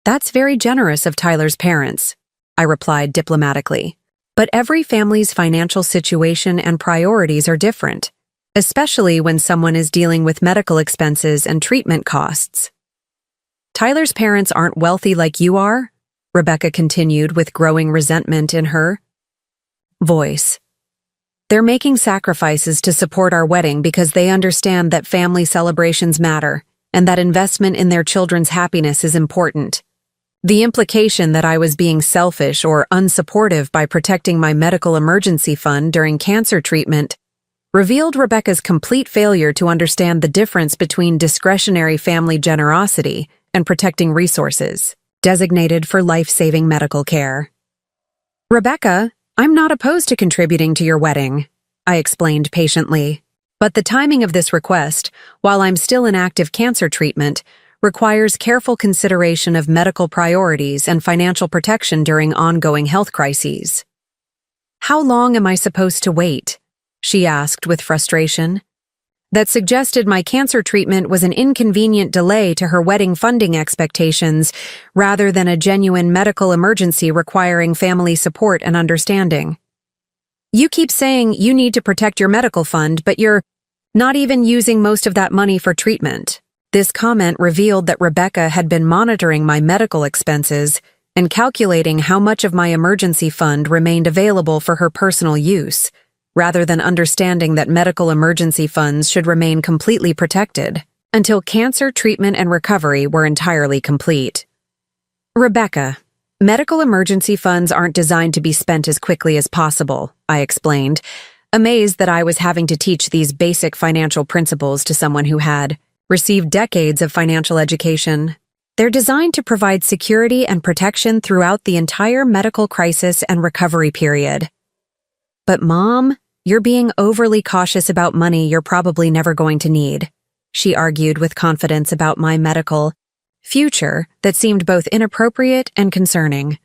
That's very generous of Tyler's parents, I replied diplomatically. But every family's financial situation and priorities are different, especially when someone is dealing with medical expenses and treatment costs. Tyler's parents aren't wealthy like you are, Rebecca continued with growing resentment in her voice. They're making sacrifices to support our wedding because they understand that family celebrations matter and that investment in their children's happiness is important. The implication that I was being selfish or unsupportive by protecting my medical emergency fund during cancer treatment revealed Rebecca's complete failure to understand the difference between discretionary family generosity and protecting resources designated for life-saving medical care. Rebecca, I'm not opposed to contributing to your wedding, I explained patiently. But the timing of this request, while I'm still in active cancer treatment, requires careful consideration of medical priorities and financial protection during ongoing health crises. How long am I supposed to wait? She asked with frustration. That suggested my cancer treatment was an inconvenient delay to her wedding funding expectations rather than a genuine medical emergency requiring family support and understanding. You keep saying you need to protect your medical fund, but you're not even using most of that money for treatment. This comment revealed that Rebecca had been monitoring my medical expenses and calculating how much of my emergency fund remained available for her personal use, rather than understanding that medical emergency funds should remain completely protected until cancer treatment and recovery were entirely complete. Rebecca, medical emergency funds aren't designed to be spent as quickly as possible, I explained, amazed that I was having to teach these basic financial principles to someone who had received decades of financial education. They're designed to provide security and protection throughout the entire medical crisis and recovery period. But Mom, you're being overly cautious about money you're probably never going to need, she argued with confidence about my medical future that seemed both inappropriate and concerning.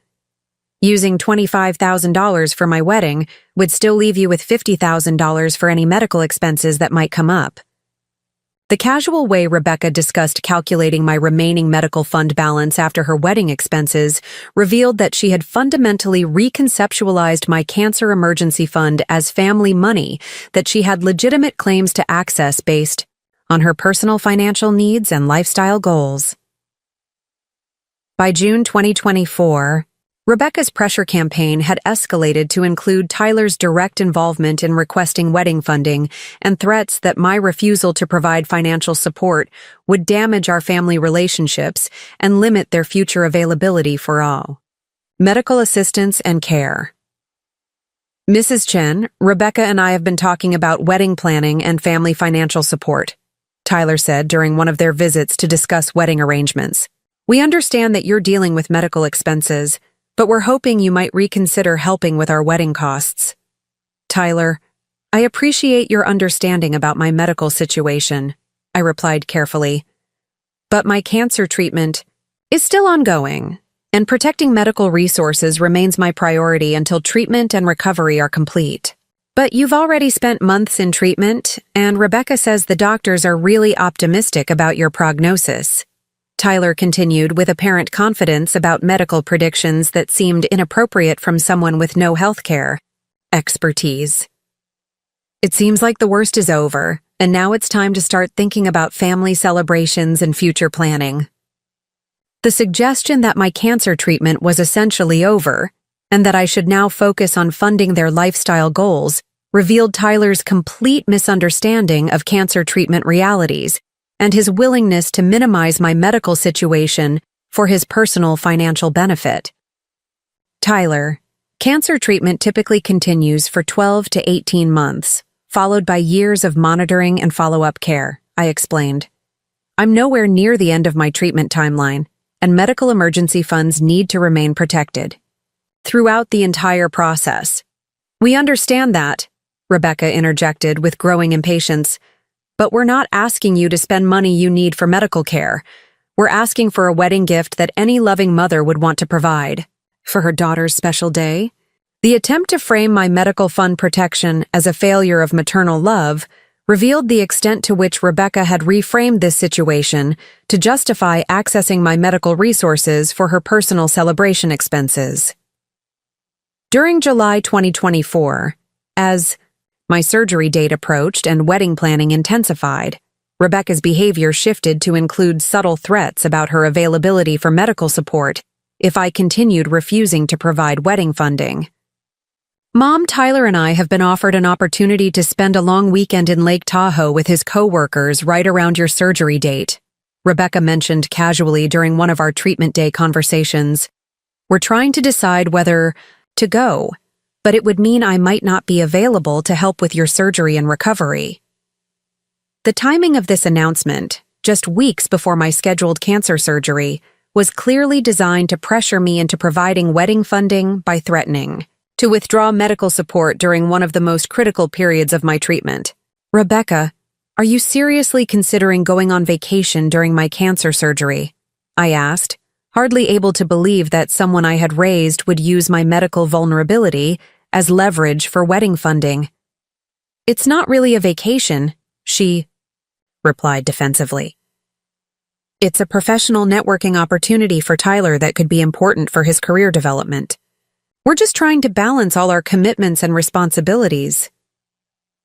Using $25,000 for my wedding would still leave you with $50,000 for any medical expenses that might come up. The casual way Rebecca discussed calculating my remaining medical fund balance after her wedding expenses revealed that she had fundamentally reconceptualized my cancer emergency fund as family money that she had legitimate claims to access based on her personal financial needs and lifestyle goals. By June 2024, Rebecca's pressure campaign had escalated to include Tyler's direct involvement in requesting wedding funding and threats that my refusal to provide financial support would damage our family relationships and limit their future availability for all. Medical assistance and care. Mrs. Chen, Rebecca and I have been talking about wedding planning and family financial support, Tyler said during one of their visits to discuss wedding arrangements. We understand that you're dealing with medical expenses, but we're hoping you might reconsider helping with our wedding costs. Tyler, I appreciate your understanding about my medical situation, I replied carefully. But my cancer treatment is still ongoing, and protecting medical resources remains my priority until treatment and recovery are complete. But you've already spent months in treatment, and Rebecca says the doctors are really optimistic about your prognosis. Tyler continued with apparent confidence about medical predictions that seemed inappropriate from someone with no healthcare expertise. It seems like the worst is over, and now it's time to start thinking about family celebrations and future planning. The suggestion that my cancer treatment was essentially over, and that I should now focus on funding their lifestyle goals, revealed Tyler's complete misunderstanding of cancer treatment realities and his willingness to minimize my medical situation for his personal financial benefit. Tyler, cancer treatment typically continues for 12 to 18 months, followed by years of monitoring and follow-up care, I explained. I'm nowhere near the end of my treatment timeline, and medical emergency funds need to remain protected throughout the entire process. We understand that, Rebecca interjected with growing impatience, but we're not asking you to spend money you need for medical care. We're asking for a wedding gift that any loving mother would want to provide. For her daughter's special day? The attempt to frame my medical fund protection as a failure of maternal love revealed the extent to which Rebecca had reframed this situation to justify accessing my medical resources for her personal celebration expenses. During July 2024, as my surgery date approached and wedding planning intensified, Rebecca's behavior shifted to include subtle threats about her availability for medical support if I continued refusing to provide wedding funding. Mom, Tyler and I have been offered an opportunity to spend a long weekend in Lake Tahoe with his co-workers right around your surgery date, Rebecca mentioned casually during one of our treatment day conversations. We're trying to decide whether to go, but it would mean I might not be available to help with your surgery and recovery. The timing of this announcement, just weeks before my scheduled cancer surgery, was clearly designed to pressure me into providing wedding funding by threatening to withdraw medical support during one of the most critical periods of my treatment. Rebecca, are you seriously considering going on vacation during my cancer surgery? I asked, hardly able to believe that someone I had raised would use my medical vulnerability as leverage for wedding funding. It's not really a vacation, she replied defensively. It's a professional networking opportunity for Tyler that could be important for his career development. We're just trying to balance all our commitments and responsibilities.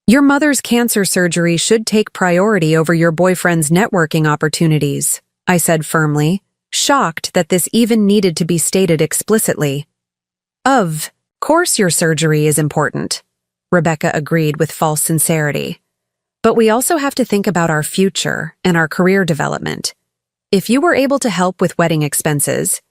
Your mother's cancer surgery should take priority over your boyfriend's networking opportunities, I said firmly, shocked that this even needed to be stated explicitly. Of course your surgery is important, Rebecca agreed with false sincerity. But we also have to think about our future and our career development. If you were able to help with wedding expenses,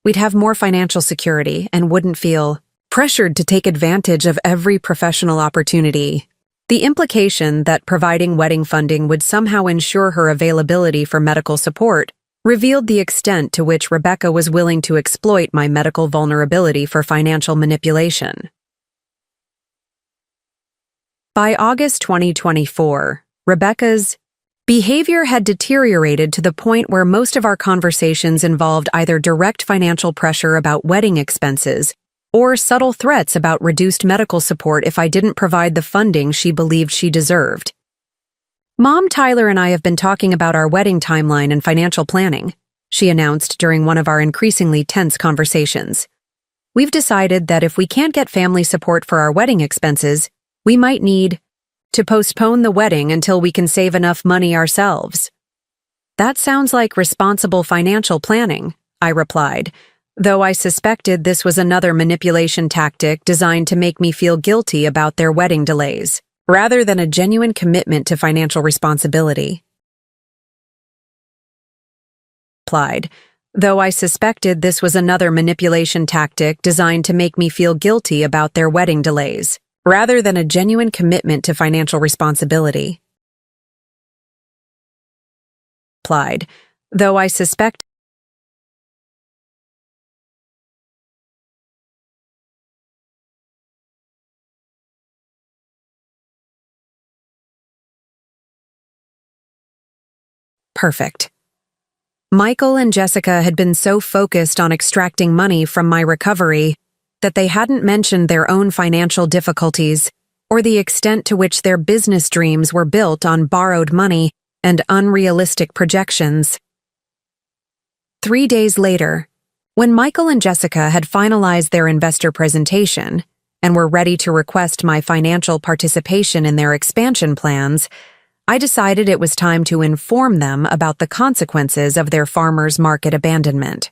we'd have more financial security and wouldn't feel pressured to take advantage of every professional opportunity. The implication that providing wedding funding would somehow ensure her availability for medical support revealed the extent to which Rebecca was willing to exploit my medical vulnerability for financial manipulation. By August 2024, Rebecca's behavior had deteriorated to the point where most of our conversations involved either direct financial pressure about wedding expenses or subtle threats about reduced medical support if I didn't provide the funding she believed she deserved. Mom, Tyler, and I have been talking about our wedding timeline and financial planning, she announced during one of our increasingly tense conversations. We've decided that if we can't get family support for our wedding expenses, we might need to postpone the wedding until we can save enough money ourselves. That sounds like responsible financial planning, I replied, though I suspected this was another manipulation tactic designed to make me feel guilty about their wedding delays, rather than a genuine commitment to financial responsibility. Though I suspected this was another manipulation tactic designed to make me feel guilty about their wedding delays, rather than a genuine commitment to financial responsibility. Though I suspect perfect. Michael and Jessica had been so focused on extracting money from my recovery that they hadn't mentioned their own financial difficulties or the extent to which their business dreams were built on borrowed money and unrealistic projections. 3 days later, when Michael and Jessica had finalized their investor presentation and were ready to request my financial participation in their expansion plans, I decided it was time to inform them about the consequences of their farmers market abandonment.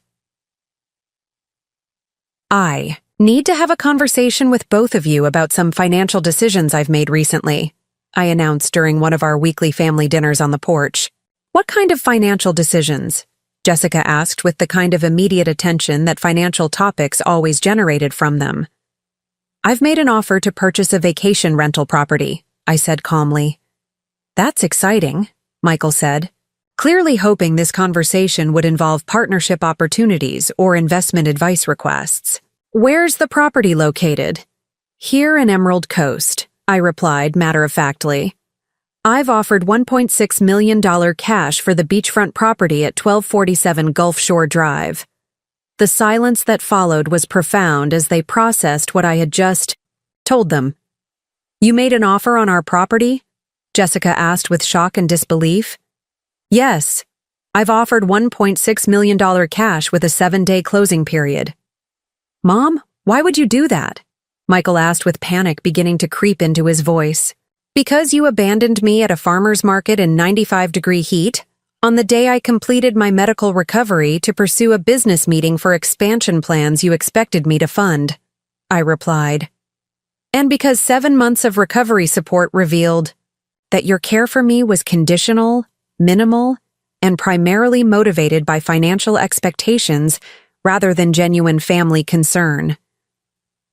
I need to have a conversation with both of you about some financial decisions I've made recently, I announced during one of our weekly family dinners on the porch. What kind of financial decisions? Jessica asked with the kind of immediate attention that financial topics always generated from them. I've made an offer to purchase a vacation rental property, I said calmly. That's exciting, Michael said, clearly hoping this conversation would involve partnership opportunities or investment advice requests. Where's the property located? Here in Emerald Coast, I replied matter-of-factly. I've offered $1.6 million cash for the beachfront property at 1247 Gulf Shore Drive. The silence that followed was profound as they processed what I had just told them. You made an offer on our property? Jessica asked with shock and disbelief. Yes, I've offered $1.6 million cash with a 7-day closing period. Mom, why would you do that? Michael asked with panic beginning to creep into his voice. Because you abandoned me at a farmer's market in 95-degree heat, on the day I completed my medical recovery to pursue a business meeting for expansion plans you expected me to fund, I replied. And because 7 months of recovery support revealed that your care for me was conditional, minimal, and primarily motivated by financial expectations rather than genuine family concern.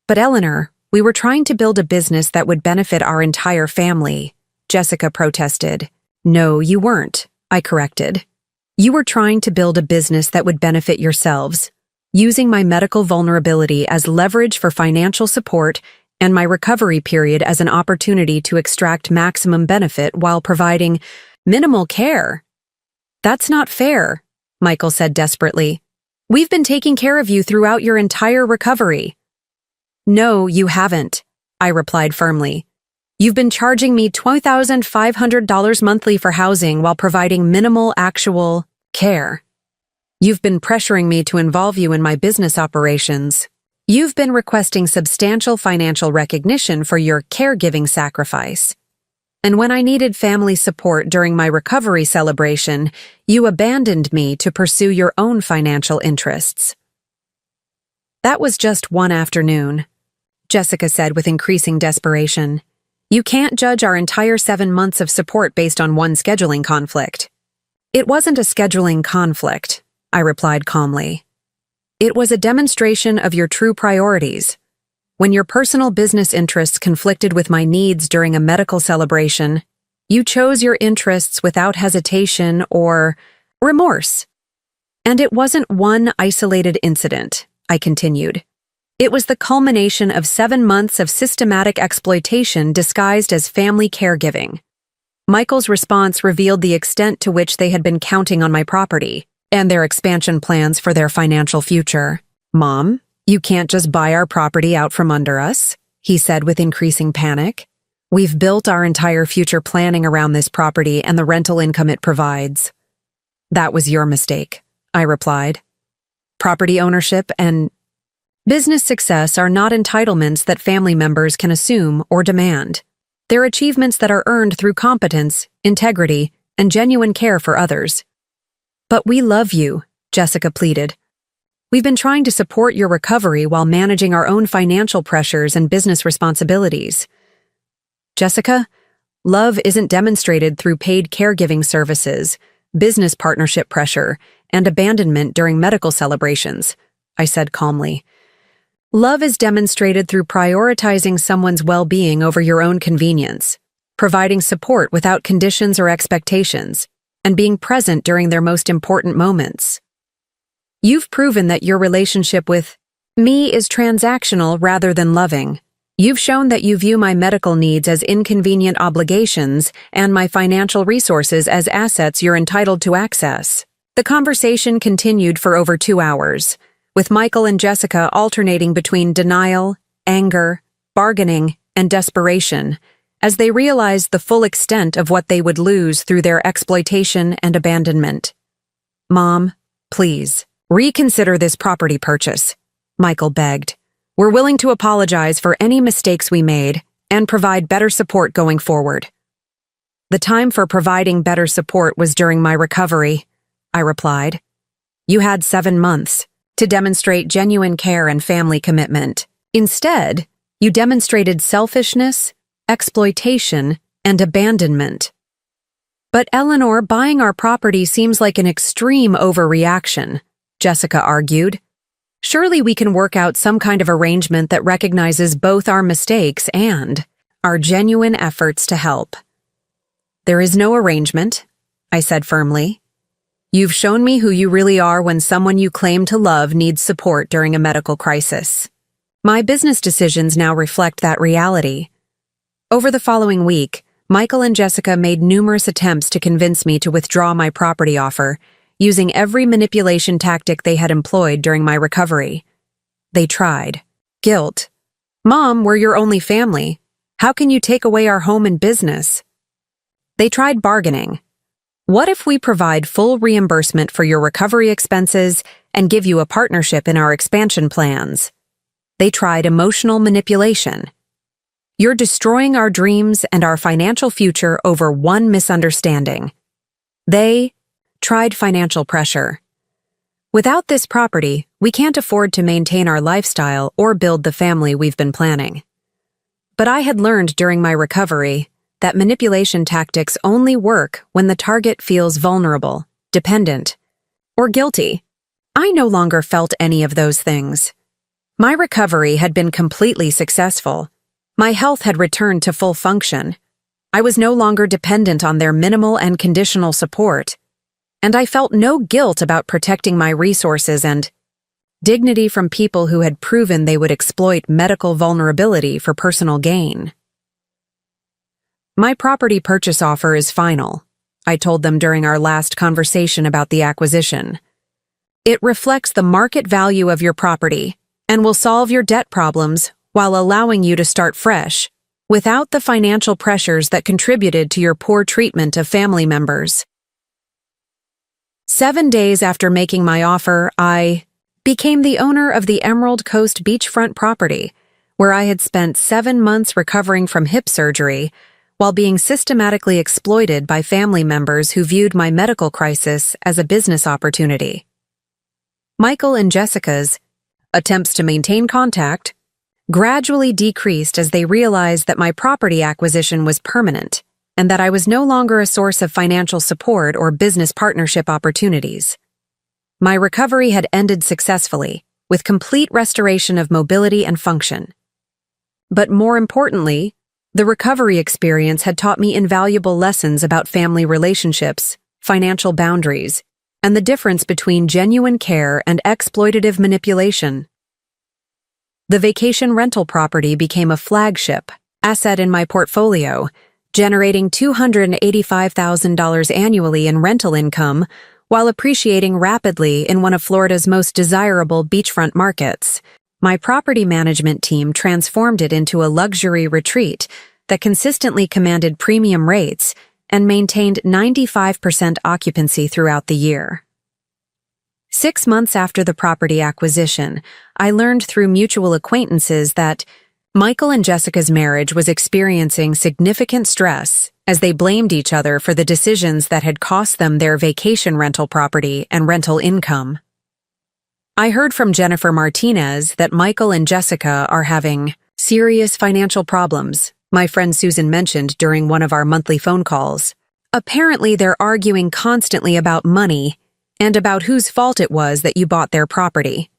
But Eleanor, we were trying to build a business that would benefit our entire family, Jessica protested. No, you weren't, I corrected. You were trying to build a business that would benefit yourselves, using my medical vulnerability as leverage for financial support and my recovery period as an opportunity to extract maximum benefit while providing minimal care. That's not fair, Michael said desperately. We've been taking care of you throughout your entire recovery. No, you haven't, I replied firmly. You've been charging me $2,500 monthly for housing while providing minimal actual care. You've been pressuring me to involve you in my business operations. You've been requesting substantial financial recognition for your caregiving sacrifice. And when I needed family support during my recovery celebration, you abandoned me to pursue your own financial interests. That was just one afternoon, Jessica said with increasing desperation. You can't judge our entire 7 months of support based on one scheduling conflict. It wasn't a scheduling conflict, I replied calmly. It was a demonstration of your true priorities. When your personal business interests conflicted with my needs during a medical celebration, you chose your interests without hesitation or remorse. And it wasn't one isolated incident, I continued. It was the culmination of 7 months of systematic exploitation disguised as family caregiving. Michael's response revealed the extent to which they had been counting on my property and their expansion plans for their financial future. Mom, you can't just buy our property out from under us, he said with increasing panic. We've built our entire future planning around this property and the rental income it provides. That was your mistake, I replied. Property ownership and business success are not entitlements that family members can assume or demand. They're achievements that are earned through competence, integrity, and genuine care for others. But we love you, Jessica pleaded. We've been trying to support your recovery while managing our own financial pressures and business responsibilities. Jessica, love isn't demonstrated through paid caregiving services, business partnership pressure, and abandonment during medical celebrations, I said calmly. Love is demonstrated through prioritizing someone's well-being over your own convenience, providing support without conditions or expectations, and being present during their most important moments. You've proven that your relationship with me is transactional rather than loving. You've shown that you view my medical needs as inconvenient obligations and my financial resources as assets you're entitled to access. The conversation continued for over 2 hours, with Michael and Jessica alternating between denial, anger, bargaining, and desperation, as they realized the full extent of what they would lose through their exploitation and abandonment. Mom, please, reconsider this property purchase, Michael begged. We're willing to apologize for any mistakes we made and provide better support going forward. The time for providing better support was during my recovery, I replied. You had 7 months to demonstrate genuine care and family commitment. Instead, you demonstrated selfishness, exploitation, and abandonment. But Eleanor, buying our property seems like an extreme overreaction, Jessica argued. Surely we can work out some kind of arrangement that recognizes both our mistakes and our genuine efforts to help. There is no arrangement, I said firmly. You've shown me who you really are when someone you claim to love needs support during a medical crisis. My business decisions now reflect that reality. Over the following week, Michael and Jessica made numerous attempts to convince me to withdraw my property offer, using every manipulation tactic they had employed during my recovery. They tried. Guilt. Mom, we're your only family. How can you take away our home and business? They tried bargaining. What if we provide full reimbursement for your recovery expenses and give you a partnership in our expansion plans? They tried emotional manipulation. You're destroying our dreams and our financial future over one misunderstanding. They tried financial pressure. Without this property, we can't afford to maintain our lifestyle or build the family we've been planning. But I had learned during my recovery that manipulation tactics only work when the target feels vulnerable, dependent, or guilty. I no longer felt any of those things. My recovery had been completely successful. My health had returned to full function. I was no longer dependent on their minimal and conditional support, and I felt no guilt about protecting my resources and dignity from people who had proven they would exploit medical vulnerability for personal gain. My property purchase offer is final, I told them during our last conversation about the acquisition. It reflects the market value of your property and will solve your debt problems while allowing you to start fresh, without the financial pressures that contributed to your poor treatment of family members. 7 days after making my offer, I became the owner of the Emerald Coast beachfront property, where I had spent 7 months recovering from hip surgery while being systematically exploited by family members who viewed my medical crisis as a business opportunity. Michael and Jessica's attempts to maintain contact gradually decreased as they realized that my property acquisition was permanent and that I was no longer a source of financial support or business partnership opportunities. My recovery had ended successfully, with complete restoration of mobility and function. But more importantly, the recovery experience had taught me invaluable lessons about family relationships, financial boundaries, and the difference between genuine care and exploitative manipulation. The vacation rental property became a flagship asset in my portfolio, generating $285,000 annually in rental income while appreciating rapidly in one of Florida's most desirable beachfront markets. My property management team transformed it into a luxury retreat that consistently commanded premium rates and maintained 95% occupancy throughout the year. 6 months after the property acquisition, I learned through mutual acquaintances that Michael and Jessica's marriage was experiencing significant stress as they blamed each other for the decisions that had cost them their vacation rental property and rental income. I heard from Jennifer Martinez that Michael and Jessica are having serious financial problems, my friend Susan mentioned during one of our monthly phone calls. Apparently, they're arguing constantly about money and about whose fault it was that you bought their property.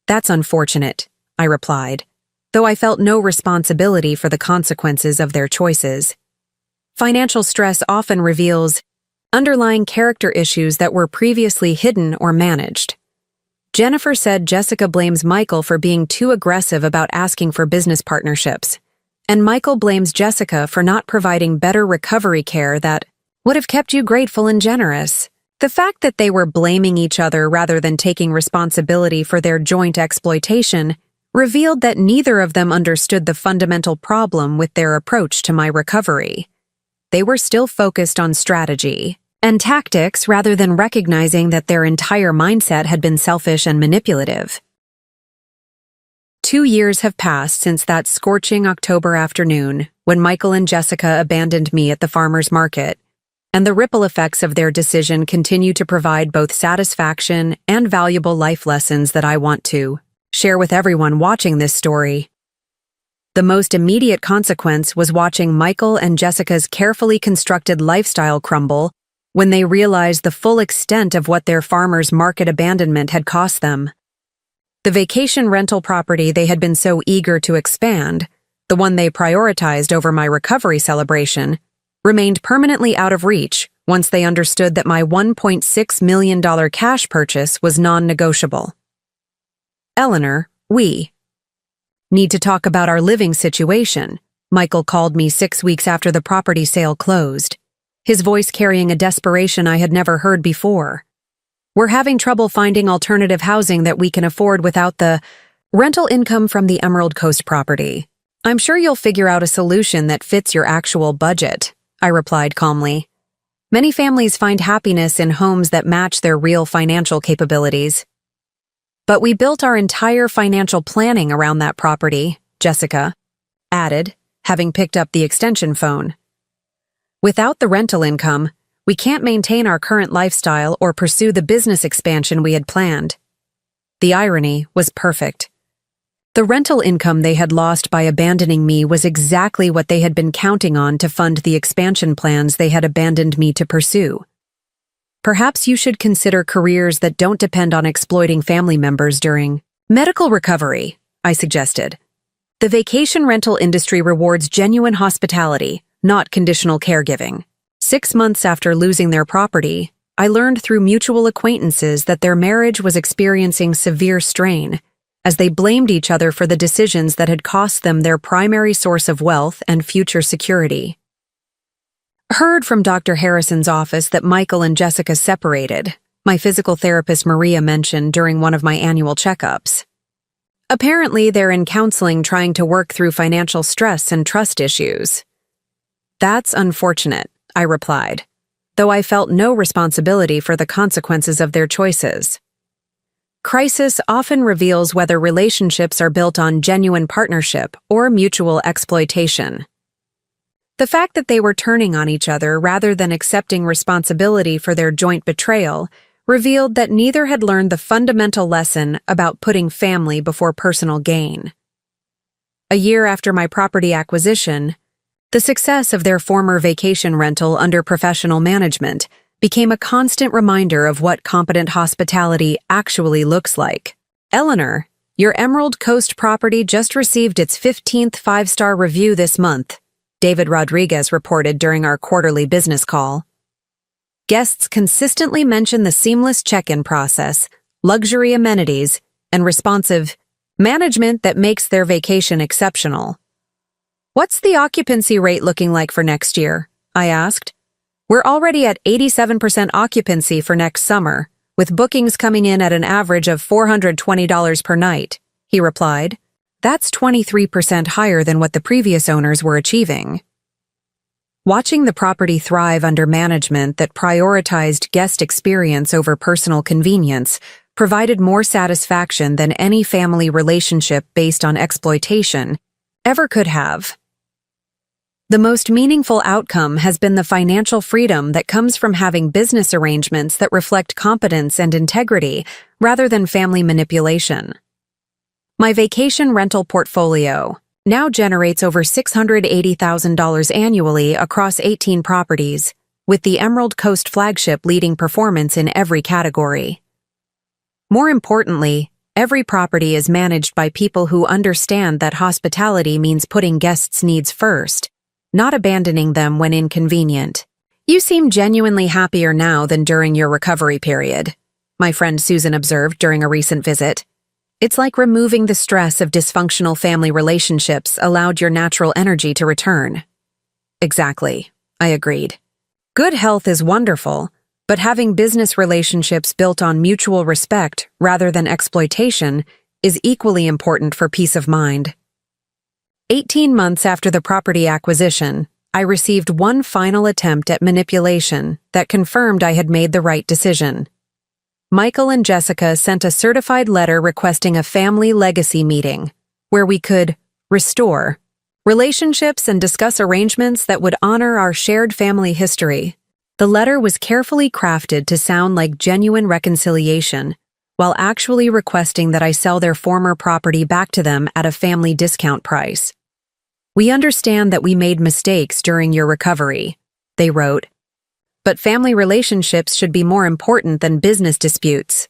That's unfortunate, I replied, though I felt no responsibility for the consequences of their choices. Financial stress often reveals underlying character issues that were previously hidden or managed. Jennifer said Jessica blames Michael for being too aggressive about asking for business partnerships, and Michael blames Jessica for not providing better recovery care that would have kept you grateful and generous. The fact that they were blaming each other rather than taking responsibility for their joint exploitation revealed that neither of them understood the fundamental problem with their approach to my recovery. They were still focused on strategy and tactics rather than recognizing that their entire mindset had been selfish and manipulative. 2 years have passed since that scorching October afternoon when Michael and Jessica abandoned me at the farmer's market, and the ripple effects of their decision continue to provide both satisfaction and valuable life lessons that I want to share with everyone watching this story. The most immediate consequence was watching Michael and Jessica's carefully constructed lifestyle crumble when they realized the full extent of what their farmer's market abandonment had cost them. The vacation rental property they had been so eager to expand, the one they prioritized over my recovery celebration, remained permanently out of reach once they understood that my $1.6 million cash purchase was non-negotiable. Eleanor, we need to talk about our living situation, Michael called me 6 weeks after the property sale closed, his voice carrying a desperation I had never heard before. We're having trouble finding alternative housing that we can afford without the rental income from the Emerald Coast property. I'm sure you'll figure out a solution that fits your actual budget, I replied calmly. Many families find happiness in homes that match their real financial capabilities. But we built our entire financial planning around that property, Jessica added, having picked up the extension phone. Without the rental income, we can't maintain our current lifestyle or pursue the business expansion we had planned. The irony was perfect. The rental income they had lost by abandoning me was exactly what they had been counting on to fund the expansion plans they had abandoned me to pursue. Perhaps you should consider careers that don't depend on exploiting family members during medical recovery, I suggested. The vacation rental industry rewards genuine hospitality, not conditional caregiving. 6 months after losing their property, I learned through mutual acquaintances that their marriage was experiencing severe strain, as they blamed each other for the decisions that had cost them their primary source of wealth and future security. Heard from Dr. Harrison's office that Michael and Jessica separated, my physical therapist Maria mentioned during one of my annual checkups. Apparently, they're in counseling trying to work through financial stress and trust issues. That's unfortunate, I replied, though I felt no responsibility for the consequences of their choices. Crisis often reveals whether relationships are built on genuine partnership or mutual exploitation. The fact that they were turning on each other rather than accepting responsibility for their joint betrayal revealed that neither had learned the fundamental lesson about putting family before personal gain. A year after my property acquisition, the success of their former vacation rental under professional management became a constant reminder of what competent hospitality actually looks like. Eleanor, your Emerald Coast property just received its 15th five-star review this month, David Rodriguez reported during our quarterly business call. Guests consistently mention the seamless check-in process, luxury amenities, and responsive management that makes their vacation exceptional. What's the occupancy rate looking like for next year? I asked. We're already at 87% occupancy for next summer, with bookings coming in at an average of $420 per night, he replied. That's 23% higher than what the previous owners were achieving. Watching the property thrive under management that prioritized guest experience over personal convenience provided more satisfaction than any family relationship based on exploitation ever could have. The most meaningful outcome has been the financial freedom that comes from having business arrangements that reflect competence and integrity rather than family manipulation. My vacation rental portfolio now generates over $680,000 annually across 18 properties, with the Emerald Coast flagship leading performance in every category. More importantly, every property is managed by people who understand that hospitality means putting guests' needs first, not abandoning them when inconvenient. You seem genuinely happier now than during your recovery period, my friend Susan observed during a recent visit. It's like removing the stress of dysfunctional family relationships allowed your natural energy to return. Exactly, I agreed. Good health is wonderful, but having business relationships built on mutual respect rather than exploitation is equally important for peace of mind. 18 months after the property acquisition, I received one final attempt at manipulation that confirmed I had made the right decision. Michael and Jessica sent a certified letter requesting a family legacy meeting, where we could restore relationships and discuss arrangements that would honor our shared family history. The letter was carefully crafted to sound like genuine reconciliation, while actually requesting that I sell their former property back to them at a family discount price. We understand that we made mistakes during your recovery, they wrote. But family relationships should be more important than business disputes.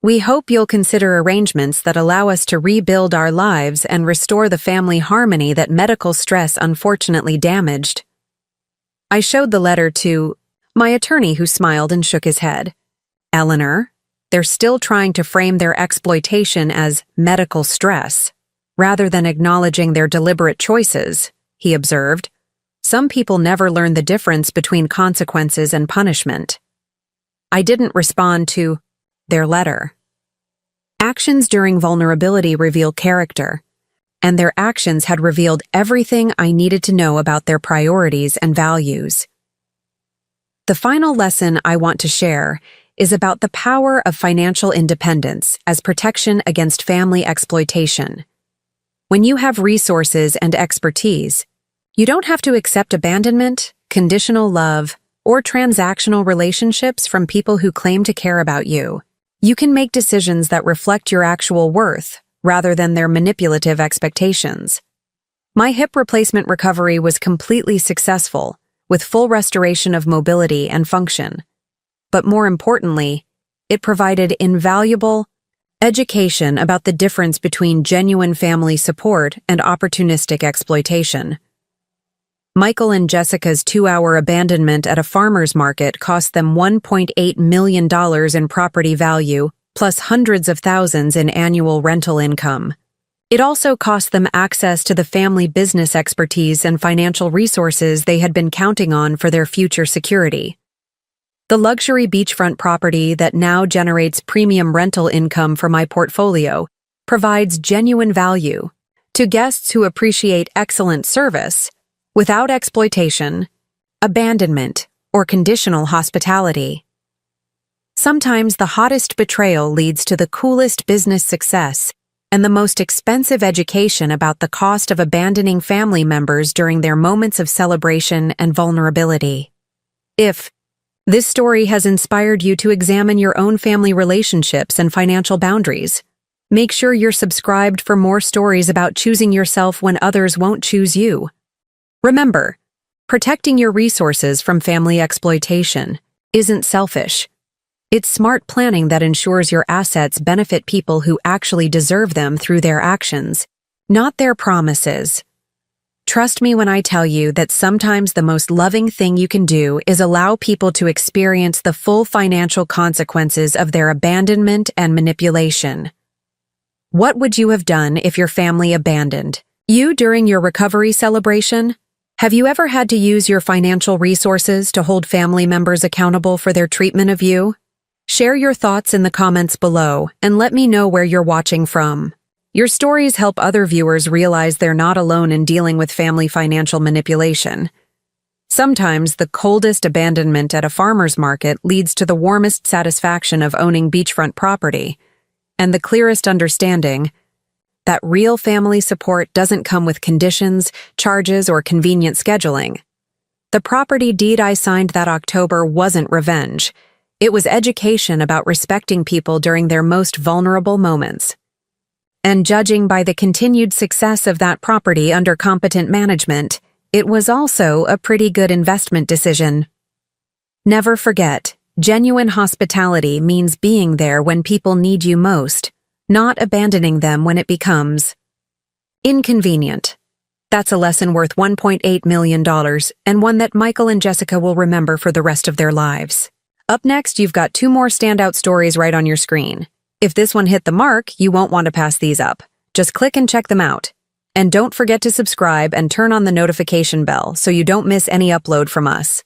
We hope you'll consider arrangements that allow us to rebuild our lives and restore the family harmony that medical stress unfortunately damaged. I showed the letter to my attorney, who smiled and shook his head. Eleanor, they're still trying to frame their exploitation as medical stress, rather than acknowledging their deliberate choices, he observed. Some people never learn the difference between consequences and punishment. I didn't respond to their letter. Actions during vulnerability reveal character, and their actions had revealed everything I needed to know about their priorities and values. The final lesson I want to share is about the power of financial independence as protection against family exploitation. When you have resources and expertise, you don't have to accept abandonment, conditional love, or transactional relationships from people who claim to care about you. You can make decisions that reflect your actual worth, rather than their manipulative expectations. My hip replacement recovery was completely successful, with full restoration of mobility and function. But more importantly, it provided invaluable education about the difference between genuine family support and opportunistic exploitation. Michael and Jessica's 2-hour abandonment at a farmer's market cost them $1.8 million in property value, plus hundreds of thousands in annual rental income. It also cost them access to the family business expertise and financial resources they had been counting on for their future security. The luxury beachfront property that now generates premium rental income for my portfolio provides genuine value to guests who appreciate excellent service without exploitation, abandonment, or conditional hospitality. Sometimes the hottest betrayal leads to the coolest business success and the most expensive education about the cost of abandoning family members during their moments of celebration and vulnerability. If this story has inspired you to examine your own family relationships and financial boundaries, make sure you're subscribed for more stories about choosing yourself when others won't choose you. Remember, protecting your resources from family exploitation isn't selfish. It's smart planning that ensures your assets benefit people who actually deserve them through their actions, not their promises. Trust me when I tell you that sometimes the most loving thing you can do is allow people to experience the full financial consequences of their abandonment and manipulation. What would you have done if your family abandoned you during your recovery celebration? Have you ever had to use your financial resources to hold family members accountable for their treatment of you? Share your thoughts in the comments below and let me know where you're watching from. Your stories help other viewers realize they're not alone in dealing with family financial manipulation. Sometimes the coldest abandonment at a farmer's market leads to the warmest satisfaction of owning beachfront property, and the clearest understanding that real family support doesn't come with conditions, charges, or convenient scheduling. The property deed I signed that October wasn't revenge. It was education about respecting people during their most vulnerable moments. And judging by the continued success of that property under competent management, it was also a pretty good investment decision. Never forget, genuine hospitality means being there when people need you most, not abandoning them when it becomes inconvenient. That's a lesson worth $1.8 million and one that Michael and Jessica will remember for the rest of their lives. Up next, you've got 2 more standout stories right on your screen. If this one hit the mark, you won't want to pass these up. Just click and check them out. And don't forget to subscribe and turn on the notification bell so you don't miss any upload from us.